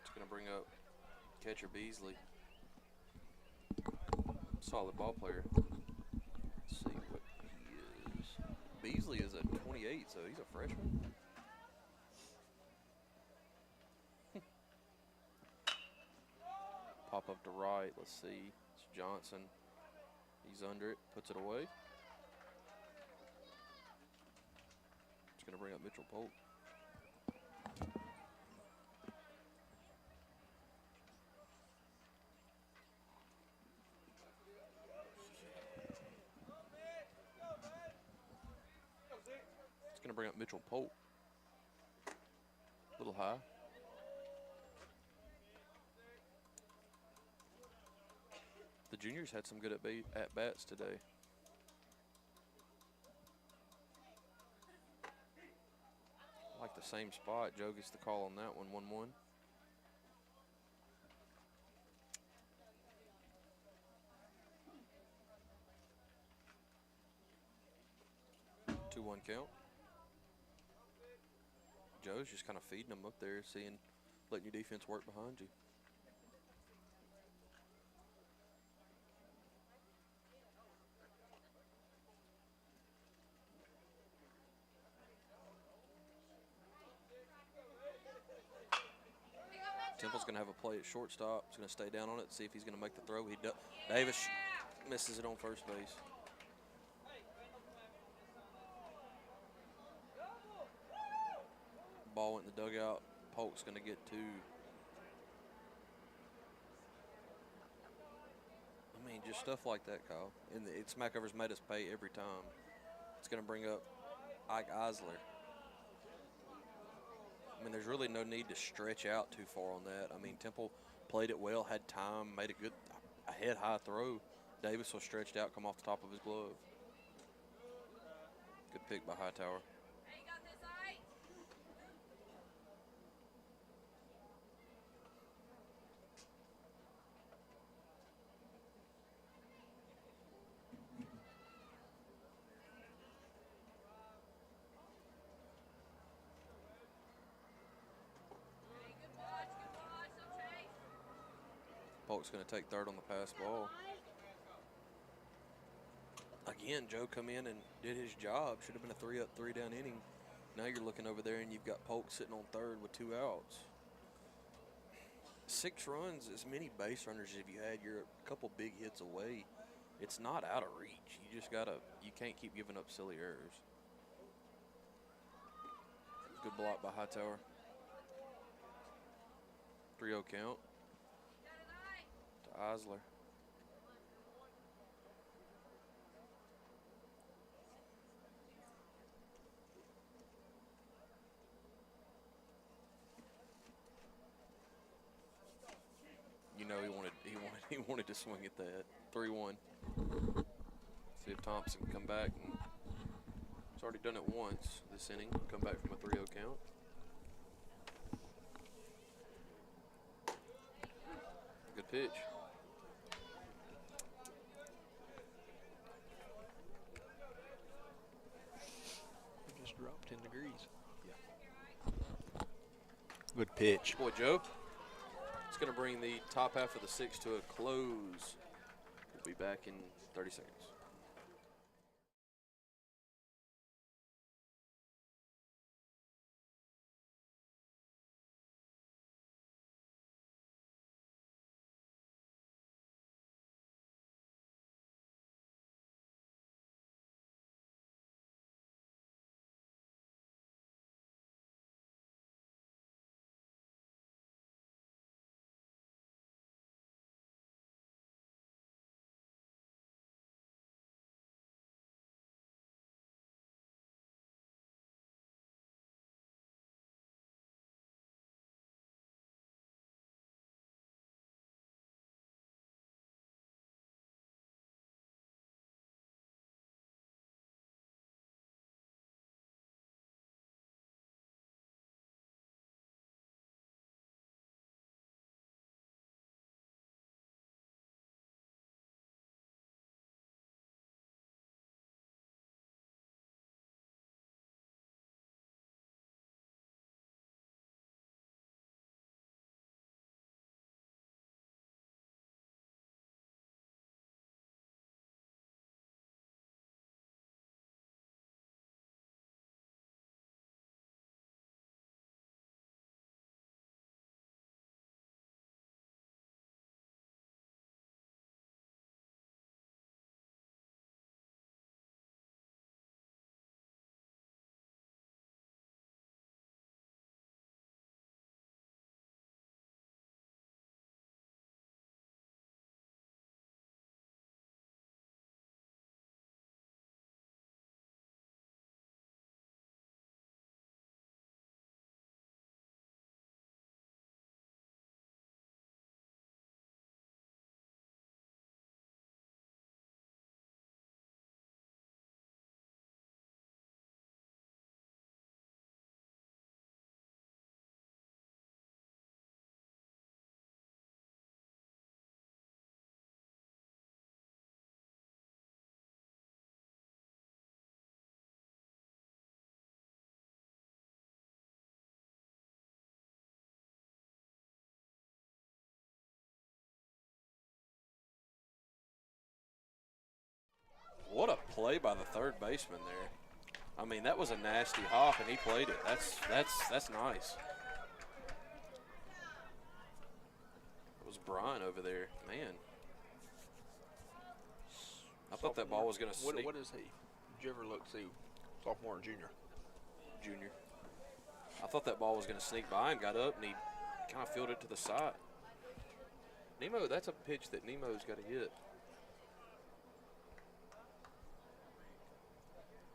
A: It's going to bring up catcher Beasley. Solid ball player. Let's see what he is. Beasley is a 28, so he's a freshman. Pop up to right. Let's see. It's Johnson. He's under it. Puts it away. It's going to bring up Mitchell Polk. It's going to bring up Mitchell Polk. A little high. The juniors had some good at-bats today. Like the same spot. Joe gets the call on that one, 1-1. Two-one count. Joe's just kind of feeding them up there, letting your defense work behind you. Temple's going to have a play at shortstop. He's going to stay down on it, see if he's going to make the throw. He does. Davis misses it on first base. Ball went in the dugout. Polk's going to get 2. I mean, just stuff like that, Kyle. And Smackover's made us pay every time. It's going to bring up Ike Eisler. I mean, there's really no need to stretch out too far on that. I mean, Temple played it well, had time, made a head-high throw. Davis was stretched out, come off the top of his glove. Good pick by Hightower.
E: Hey, you got this, all right? Hey, good watch, no chase.
A: Polk's going to take third on the pass ball. Again, Joe come in and did his job. Should have been a 3-up, 3-down inning. Now you're looking over there and you've got Polk sitting on third with 2 outs. 6 runs, as many base runners as you had. You're a couple big hits away. It's not out of reach. You just you can't keep giving up silly errors. Good block by Hightower. 3-0 count to Eisler. You know he wanted to swing at that. 3-1. See if Thompson can come back. And he's already done it once this inning. Come back from a 3-0 count. Good pitch.
B: It just dropped 10 degrees.
A: Yeah.
B: Good pitch.
A: Boy, Joe. It's going to bring the top half of the sixth to a close. We'll be back in 30 seconds. What a play by the third baseman there. I mean, that was a nasty hop, and he played it. That's nice. It was Brian over there. Man. I thought that ball was going to sneak.
B: What is he? Did you ever look, see, sophomore or junior?
A: Junior. I thought that ball was going to sneak by him, got up, and he kind of fielded it to the side. Nemo, that's a pitch that Nemo's got to hit.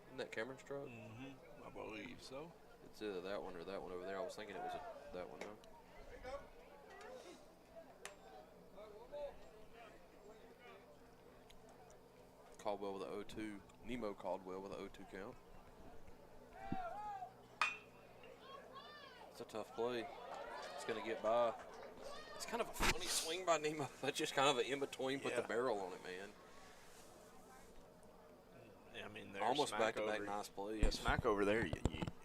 A: Isn't that Cameron's truck?
B: Mm-hmm. I believe so.
A: It's either that one or that one over there. I was thinking it was that one, though. Caldwell with a 0-2. Nemo Caldwell with a 0-2 count. It's a tough play. It's going to get by. It's kind of a funny swing by Nemo. That's just kind of an in-between, put the barrel on it, man.
B: I mean,
A: almost back-to-back nice plays.
B: Yeah, Smackover there.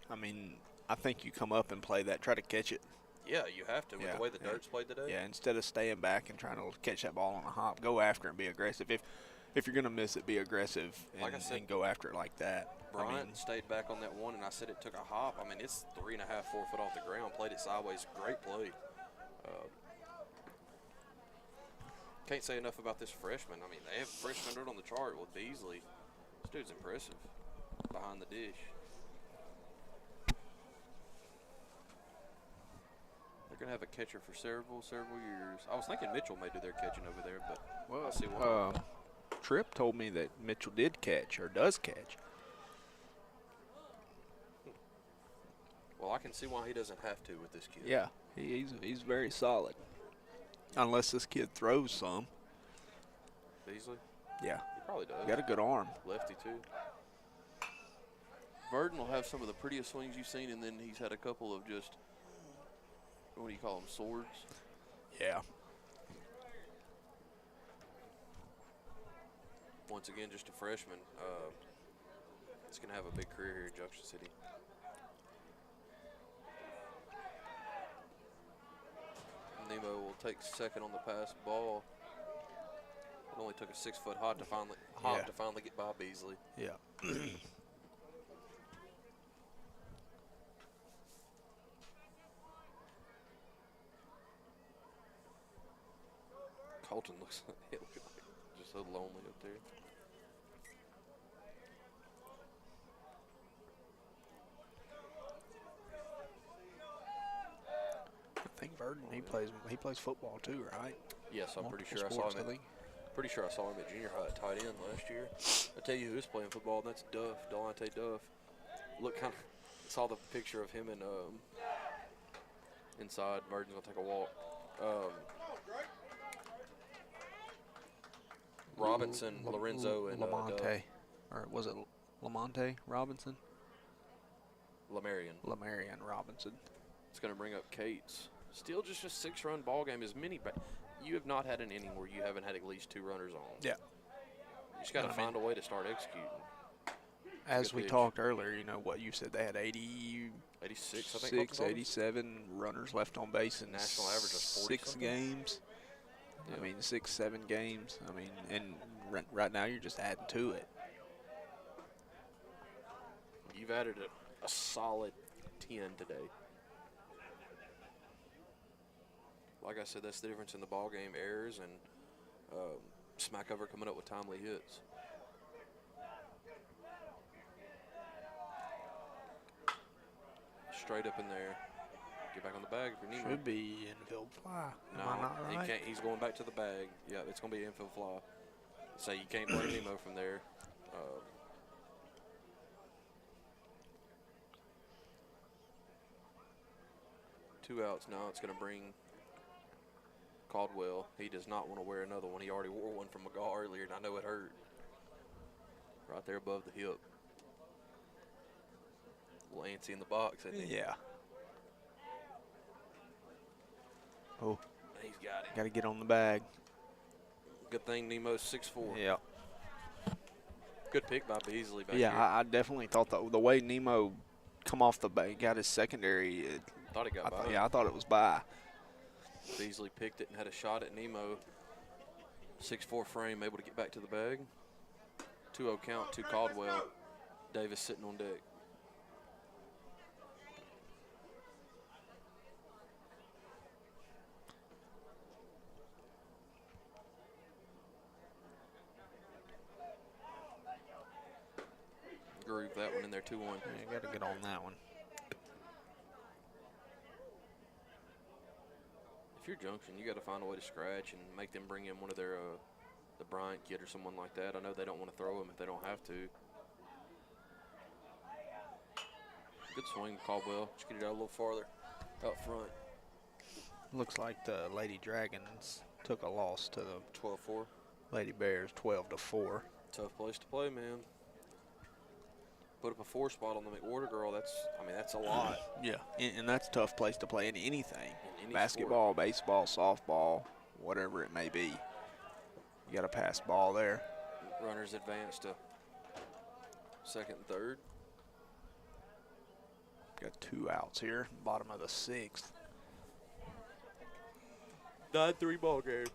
B: I mean, I think you come up and play that, try to catch it.
A: Yeah, you have to with the way the dirt's played today.
B: Yeah, instead of staying back and trying to catch that ball on a hop, go after it and be aggressive. If you're going to miss it, be aggressive and,
A: like I said,
B: and go after it like that.
A: Bryant stayed back on that one, and I said it took a hop. I mean, it's 3.5, 4 foot off the ground. Played it sideways. Great play. Can't say enough about this freshman. I mean, they have freshman dirt on the chart with Beasley. This dude's impressive behind the dish. gonna have a catcher for several years. I was thinking Mitchell may do their catching over there, but
B: Well,
A: I'll see what.
B: Tripp told me that Mitchell did catch or does catch.
A: Well, I can see why he doesn't have to with this kid.
B: Yeah, he's very solid. Unless this kid throws some.
A: Beasley?
B: Yeah.
A: He probably does.
B: Got a good arm.
A: Lefty, too. Verdon will have some of the prettiest swings you've seen, and then he's had a couple of just, what do you call them, swords?
B: Yeah.
A: Once again, just a freshman. He's going to have a big career here in Junction City. Nemo will take second on the pass ball. It only took a 6-foot hop to finally get by Beasley.
B: Yeah.
A: Colton looks like just so lonely up there.
B: I think Verdon, he plays football too, right?
A: Yes, I'm pretty
B: Multiple
A: sure I saw
B: sports,
A: him. Pretty sure I saw him at junior high at tight end last year. I tell you who is playing football, and that's Duff, Delonte Duff. Look, kind of saw the picture of him and inside. Verdon's gonna take a walk. Robinson, Lorenzo, and
B: Lamonte, or was it Lamonte Robinson? Lamarian Robinson.
A: It's going to bring up Cates. Still just a 6-run ball game. You have not had an inning where you haven't had at least 2 runners on.
B: Yeah.
A: You just got to find a way to start executing.
B: As we talked earlier, you know what you said, they had 86,
A: I think.
B: 87 runners left on base in
A: national average of 40
B: 6 games.
A: Yeah.
B: I mean, 6, 7 games. I mean, and right now you're just adding to it.
A: You've added a solid 10 today. Like I said, that's the difference in the ball game. Errors and Smackover coming up with timely hits. Straight up in there. Get back on the bag if you're Nemo.
B: Should be infield fly.
A: No,
B: Am I not right?
A: he can't. He's going back to the bag. Yeah, it's going to be infield fly. So you can't blame Nemo from there. 2 outs now. It's going to bring Caldwell. He does not want to wear another one. He already wore one from McGaw earlier, and I know it hurt. Right there above the hip. A little antsy in the box, isn't he?
B: Yeah. Oh,
A: He's got it.
B: got to get on the bag.
A: Good thing Nemo's 6'4".
B: Yeah.
A: Good pick by Beasley back
B: Yeah,
A: here.
B: I definitely thought the way Nemo come off the bag, got his secondary.
A: Thought he got by.
B: I thought it was by.
A: Beasley picked it and had a shot at Nemo. 6'4" frame, able to get back to the bag. 2-0 count to Caldwell. Davis sitting on deck. Groove that one in there, 2-1.
B: Yeah, got to get on that one.
A: If you're Junction, you got to find a way to scratch and make them bring in one of their the Bryant kid or someone like that. I know they don't want to throw him if they don't have to. Good swing, Caldwell. Just get it out a little farther out front.
B: Looks like the Lady Dragons took a loss to the
A: 12-4.
B: Lady Bears, 12-4.
A: Tough place to play, man. Put up a 4 spot on the McWhorter girl. That's a lot.
B: Yeah, and that's a tough place to play in anything.
A: In any
B: Basketball, baseball, softball, whatever it may be. You got a pass ball there.
A: Runners advance to second and third.
B: Got 2 outs here, bottom of the 6th.
A: 9-3 ball game.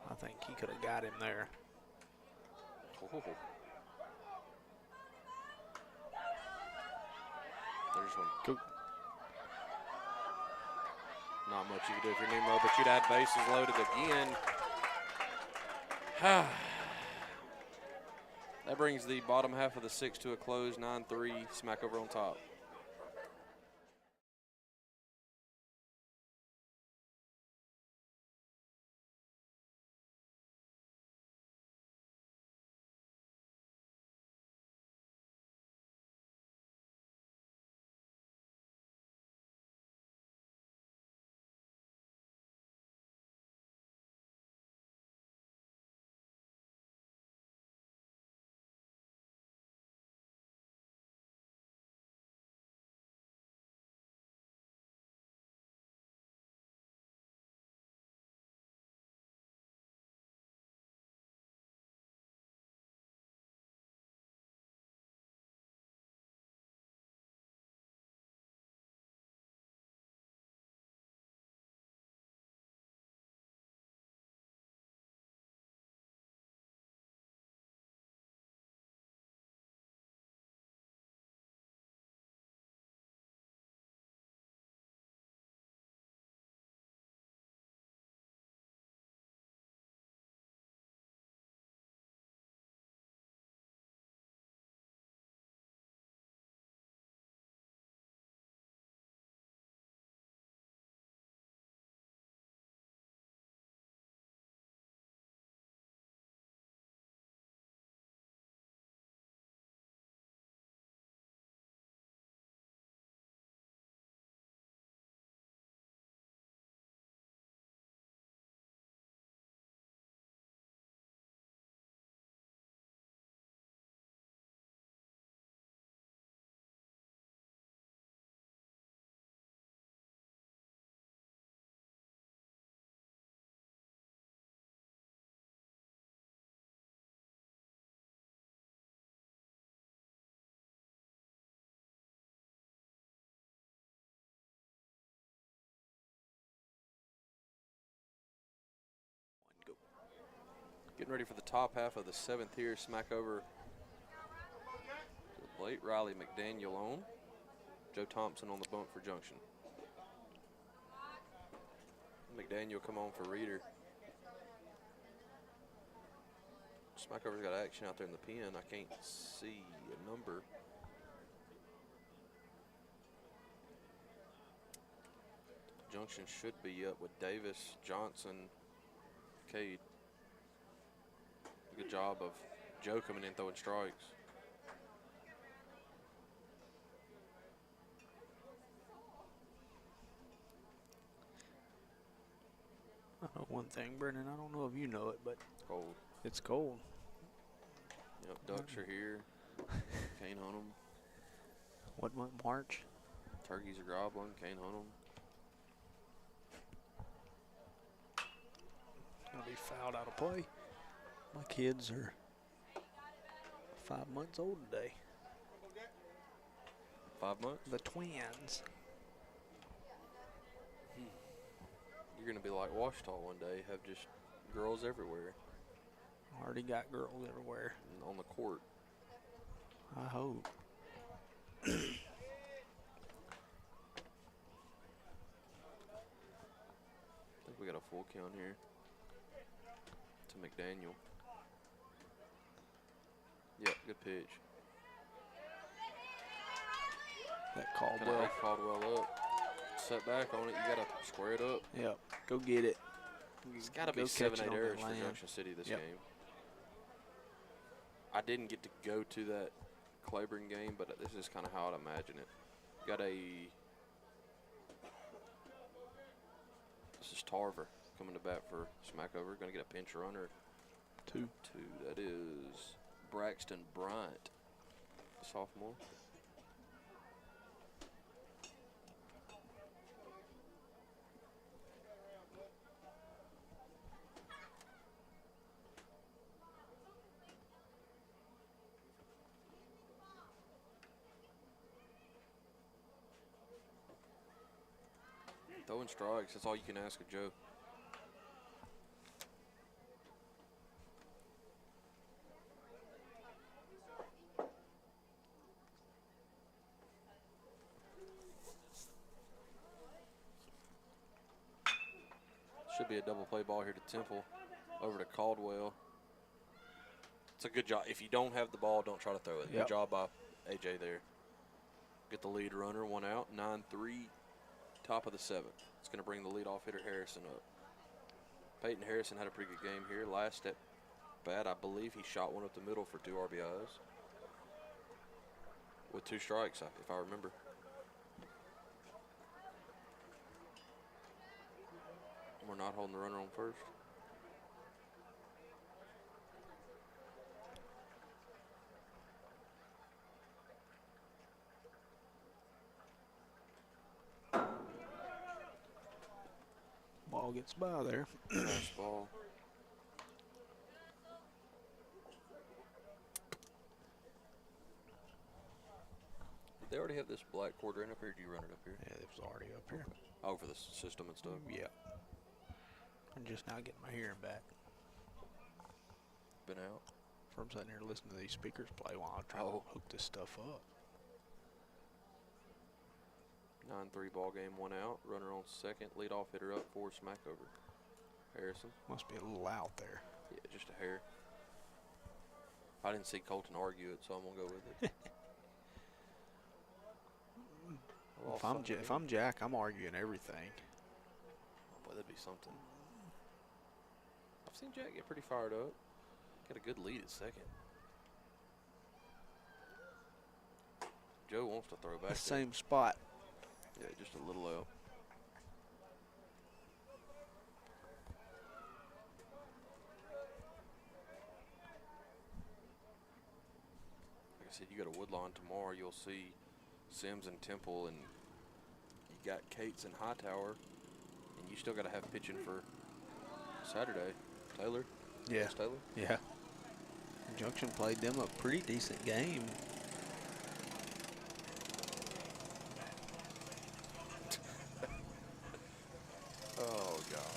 B: I think he could have got him there.
A: Oh. first one.
B: Go.
A: Not much you can do if you're Nemo, but you'd add bases loaded again. That brings the bottom half of the 6th to a close, 9-3, Smackover on top. Getting ready for the top half of the 7th here, Smackover. Late Riley McDaniel on. Joe Thompson on the bump for Junction. McDaniel come on for Reeder. Smackover's got action out there in the pen. I can't see a number. Junction should be up with Davis, Johnson, Cade. Good job of Joe coming in throwing strikes.
B: I know one thing, Brennan. I don't know if you know it, but
A: Cold.
B: it's cold.
A: Yep, ducks are here. Can't hunt them.
B: What month? March?
A: Turkeys are gobbling. Can't hunt them.
B: Gonna be fouled out of play. My kids are 5 months old today.
A: 5 months?
B: The twins.
A: You're going to be like Washita one day, have just girls everywhere.
B: Already got girls everywhere.
A: And on the court.
B: I hope.
A: I think we got a full count here. To McDaniel. Yep, good pitch.
B: That
A: Kinda
B: Caldwell.
A: back Caldwell up. Set back on it. You got to square it up.
B: Yep. Go get it.
A: It's got to be
B: Go
A: 7,
B: catch it
A: 8
B: on
A: errors
B: that
A: for
B: land.
A: Junction City this
B: Yep.
A: game. I didn't get to go to that Claiborne game, but this is kind of how I'd imagine it. Got a. This is Tarver coming to bat for Smackover. Going to get a pinch runner.
B: 2.
A: That is Braxton Bryant, sophomore. Throwing strikes, that's all you can ask of Joe. Should be a double play ball here to Temple. Over to Caldwell. It's a good job. If you don't have the ball, don't try to throw it. Good job by AJ there. Get the lead runner, 1 out, 9-3, top of the 7th. It's going to bring the leadoff hitter Harrison up. Peyton Harrison had a pretty good game here. Last at bat, I believe he shot one up the middle for 2 RBIs. With 2 strikes, if I remember. We're not holding the runner on first.
B: Ball gets by there.
A: Nice ball. Did they already have this black quarter in up here, or did you run it up here?
B: Yeah, it was already up here.
A: Oh, for the system and stuff?
B: Yeah. I'm just now getting my hearing back.
A: Been out?
B: From sitting here listening to these speakers play while I try to hook this stuff up.
A: 9-3 ball game, 1 out. Runner on second. Leadoff hitter up for Smackover. Harrison.
B: Must be a little out there.
A: Yeah, just a hair. I didn't see Colton argue it, so I'm going to go with it.
B: If I'm Jack, I'm arguing everything.
A: Oh, boy, that'd be something. I've seen Jack get pretty fired up. Got a good lead at second. Joe wants to throw back.
B: The same spot.
A: Yeah, just a little out. Like I said, you go to Woodlawn tomorrow, you'll see Sims and Temple, and you got Cates and Hightower, and you still got to have pitching for Saturday. Taylor?
B: Yeah.
A: Yes, Taylor?
B: Yeah. Junction played them a pretty decent game.
A: Oh, God.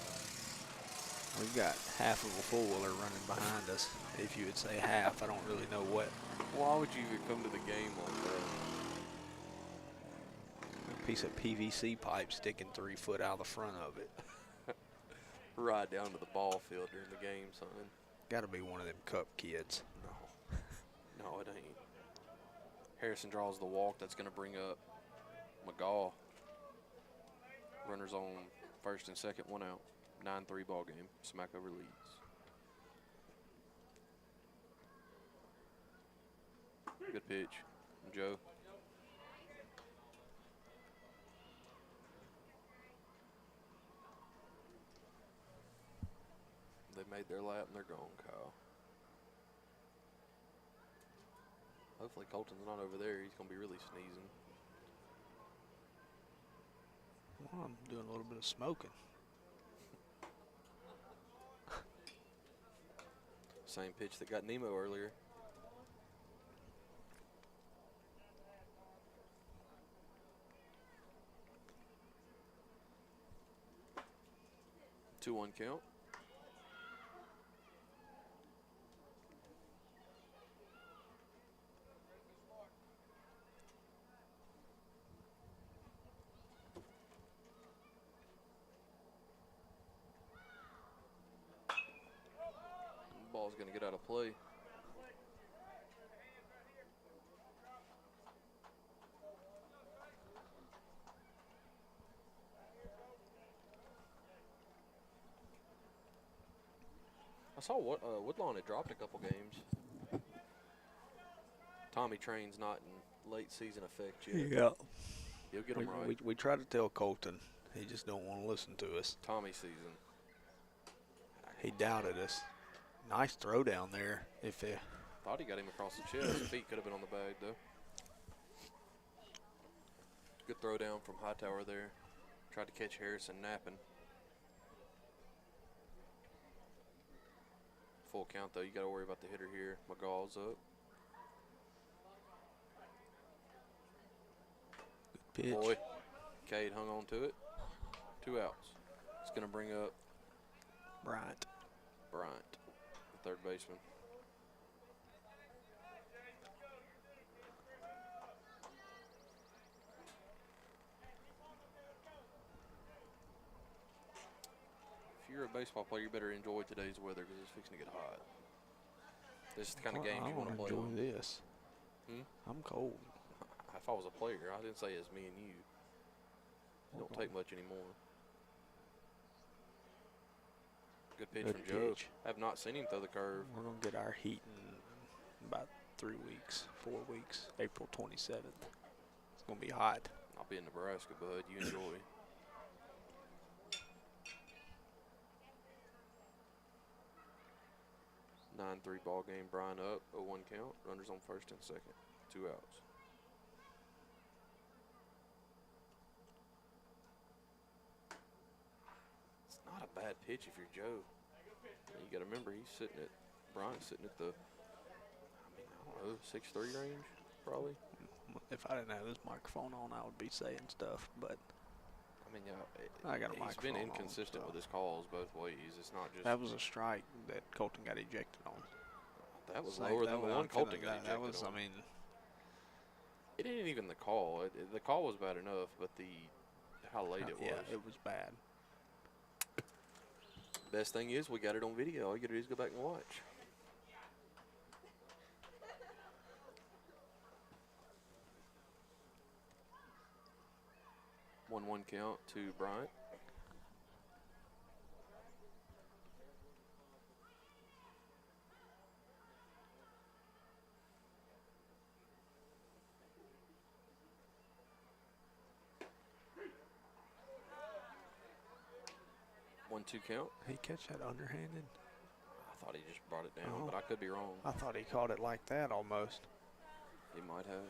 B: We've got half of a four-wheeler running behind us. If you would say half, I don't really know what.
A: Why would you even come to the game like that?
B: A piece of PVC pipe sticking 3 foot out of the front of it.
A: Ride down to the ball field during the game, son.
B: Got to be one of them Cup kids.
A: No. No, it ain't. Harrison draws the walk. That's going to bring up McGaw. Runners on first and second, 1 out. 9-3 ball game. Smackover leads. Good pitch from Joe. They made their lap and they're gone, Kyle. Hopefully Colton's not over there. He's going to be really sneezing.
B: Well, I'm doing a little bit of smoking.
A: Same pitch that got Nemo earlier. Two one count. Ball's going to get out of play. I saw Woodlawn had dropped a couple games. Tommy Train's not in late season effect yet.
B: Yeah.
A: He'll get them right.
B: We try to tell Colton. He just don't want to listen to us.
A: Tommy season.
B: He doubted us. Nice throw down there.
A: Thought he got him across the chest. Feet could have been on the bag, though. Good throw down from Hightower there. Tried to catch Harrison napping. Full count, though. You got to worry about the hitter here. McGaw's up.
B: Good pitch.
A: Boy, Cade hung on to it. 2 outs. It's going to bring up
B: Bryant,
A: the third baseman. If you're a baseball player, you better enjoy today's weather because it's fixing to get hot. This is the kind of games
B: I
A: you want to play.
B: enjoy this. I'm cold.
A: If I was a player, I didn't say it's me and you. It don't take much anymore. Good pitch from Joe. I have not seen him throw the curve.
B: We're going to get our heat in about 3 weeks, 4 weeks, April 27th. It's going to be hot.
A: I'll be in Nebraska, bud. You enjoy. (9-3) ball game. Brian up. 0-1 count. Runners on first and second. 2 outs. It's not a bad pitch if you're Joe. And you got to remember Brian's sitting at the, I don't know, 6'3" range, probably.
B: If I didn't have this microphone on, I would be saying stuff, but
A: I mean,
B: I got a
A: he's been
B: microphone
A: inconsistent
B: on, so.
A: with his calls both ways. It's not just.
B: That was a strike that Colton got ejected on.
A: That was lower than the one Colton got ejected
B: That was,
A: on.
B: I mean.
A: It ain't even the call. The call was bad enough, but how late it was.
B: Yeah, it was bad.
A: Best thing is we got it on video. All you got to do is go back and watch. (1-1) count to Bryant. (1-2) count.
B: He catch that underhanded?
A: I thought he just brought it down, but I could be wrong.
B: I thought he caught it like that almost.
A: He might have.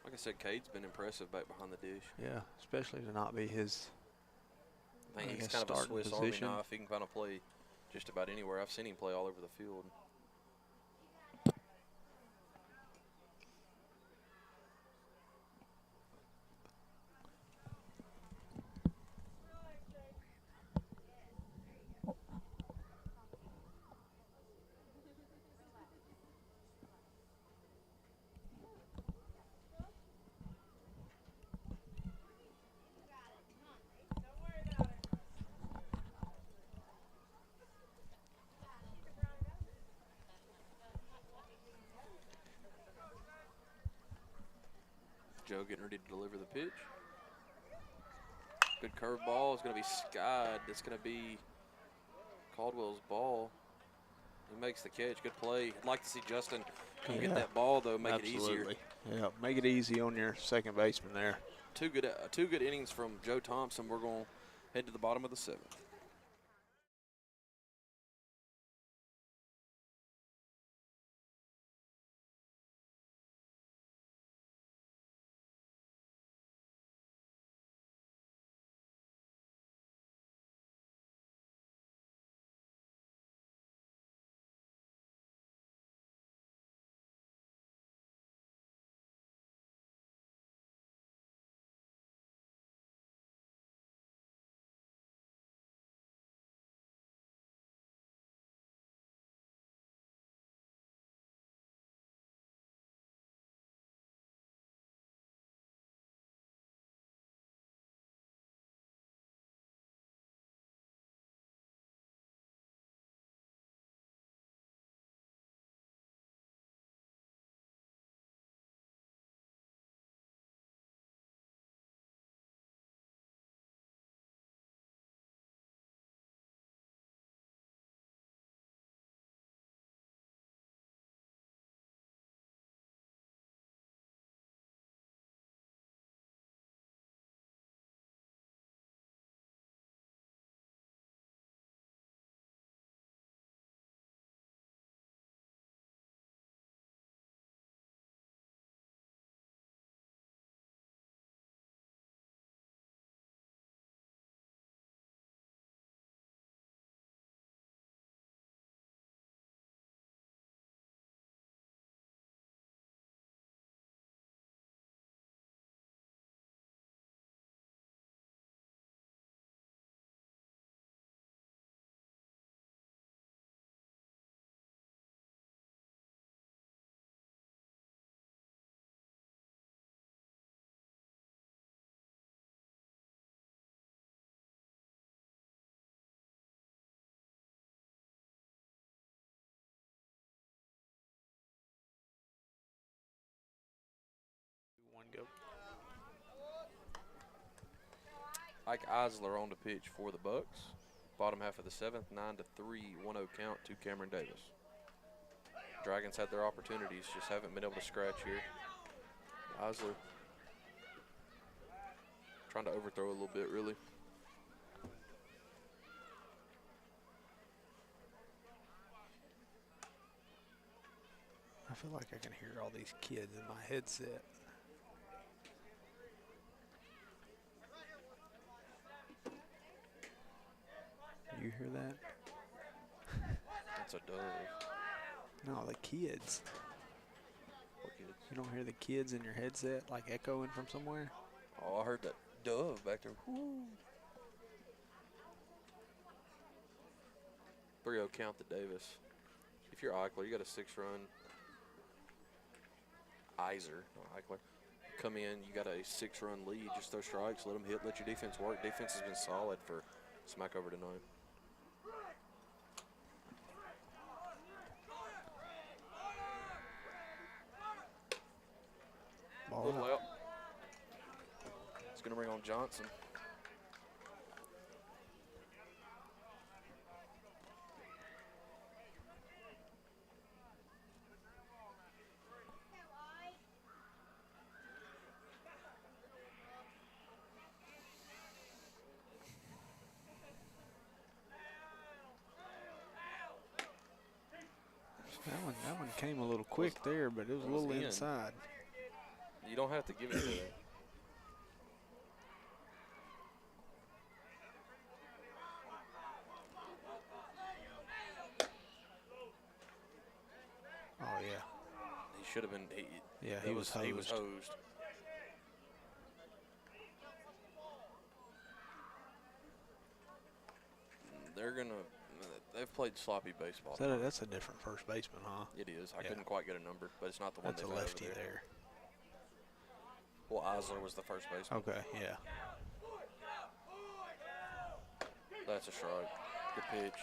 A: Like I said, Cade's been impressive back behind the dish.
B: Yeah, especially to not be his.
A: I think he's kind of a Swiss Army knife. He can kind of play just about anywhere. I've seen him play all over the field. Joe getting ready to deliver the pitch. Good curveball. It's going to be skied. It's going to be Caldwell's ball. He makes the catch. Good play. I'd like to see Justin come get that ball, though, make it easier.
B: Yeah, make it easy on your second baseman there.
A: Two good innings from Joe Thompson. We're going to head to the bottom of the 7th.
D: Mike Eisler on the pitch for the Bucks. Bottom half of the 7th, 9-3, 1-0 count to Cameron Davis. Dragons had their opportunities, just haven't been able to scratch here. Eisler trying to overthrow a little bit, really.
B: I feel like I can hear all these kids in my headset. You hear that?
D: That's a dove.
B: No, the kids.
D: What kids?
B: You don't hear the kids in your headset like echoing from somewhere?
D: Oh, I heard that dove back there. Woo. 3-0 count to Davis. If you're Eichler, you got a 6-run. Iser, not Eichler. Come in, you got a 6-run lead. Just throw strikes, let them hit, let your defense work. Defense has been solid for Smackover tonight.
B: Ball
D: Little
B: out.
D: out. It's going to bring on Johnson.
B: That one came a little quick there, but it was a little
D: in.
B: inside.
D: You don't have to give it to them.
B: Oh, yeah.
D: He should have been.
B: Yeah, he was
D: He was
B: hosed.
D: hosed. They're going to. They've played sloppy baseball.
B: That's a different first baseman, huh?
D: It is. I
B: Yeah.
D: couldn't quite get a number, but it's not the one
B: That's a
D: they've had over
B: lefty there.
D: Well, Eisler was the first baseman.
B: Okay, yeah.
D: That's a strike. Good pitch.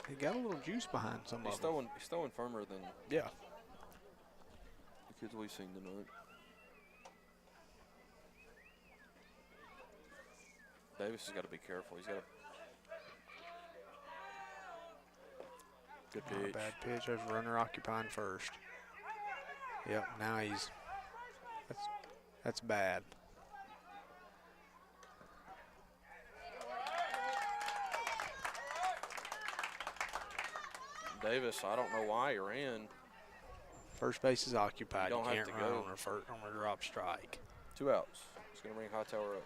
B: He got a little juice behind some
D: He's
B: of them.
D: throwing firmer than
B: Yeah.
D: the kids we've seen tonight. Davis has got to be careful. He's got to. Good
B: Not a
D: pitch.
B: bad pitch. There's a runner occupying first. Yep, now he's. That's bad.
D: Davis, I don't know why he ran.
B: First base is occupied.
D: You
B: You
D: don't have
B: can't
D: to
B: run
D: go.
B: on a drop strike.
D: 2 outs. It's going to bring Hightower up.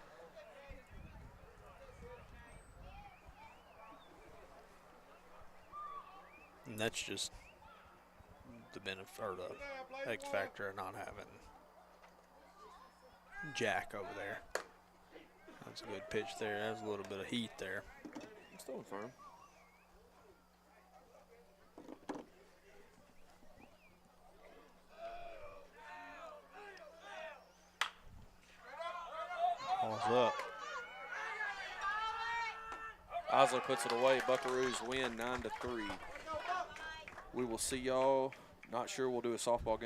B: And that's just the benefit or the X factor of not having Jack over there. That's a good pitch there. That's a little bit of heat there.
D: He's still firm.
B: Ball's up.
D: Eisler puts it away. Buckaroos win 9-3. We will see y'all. Not sure we'll do a softball game.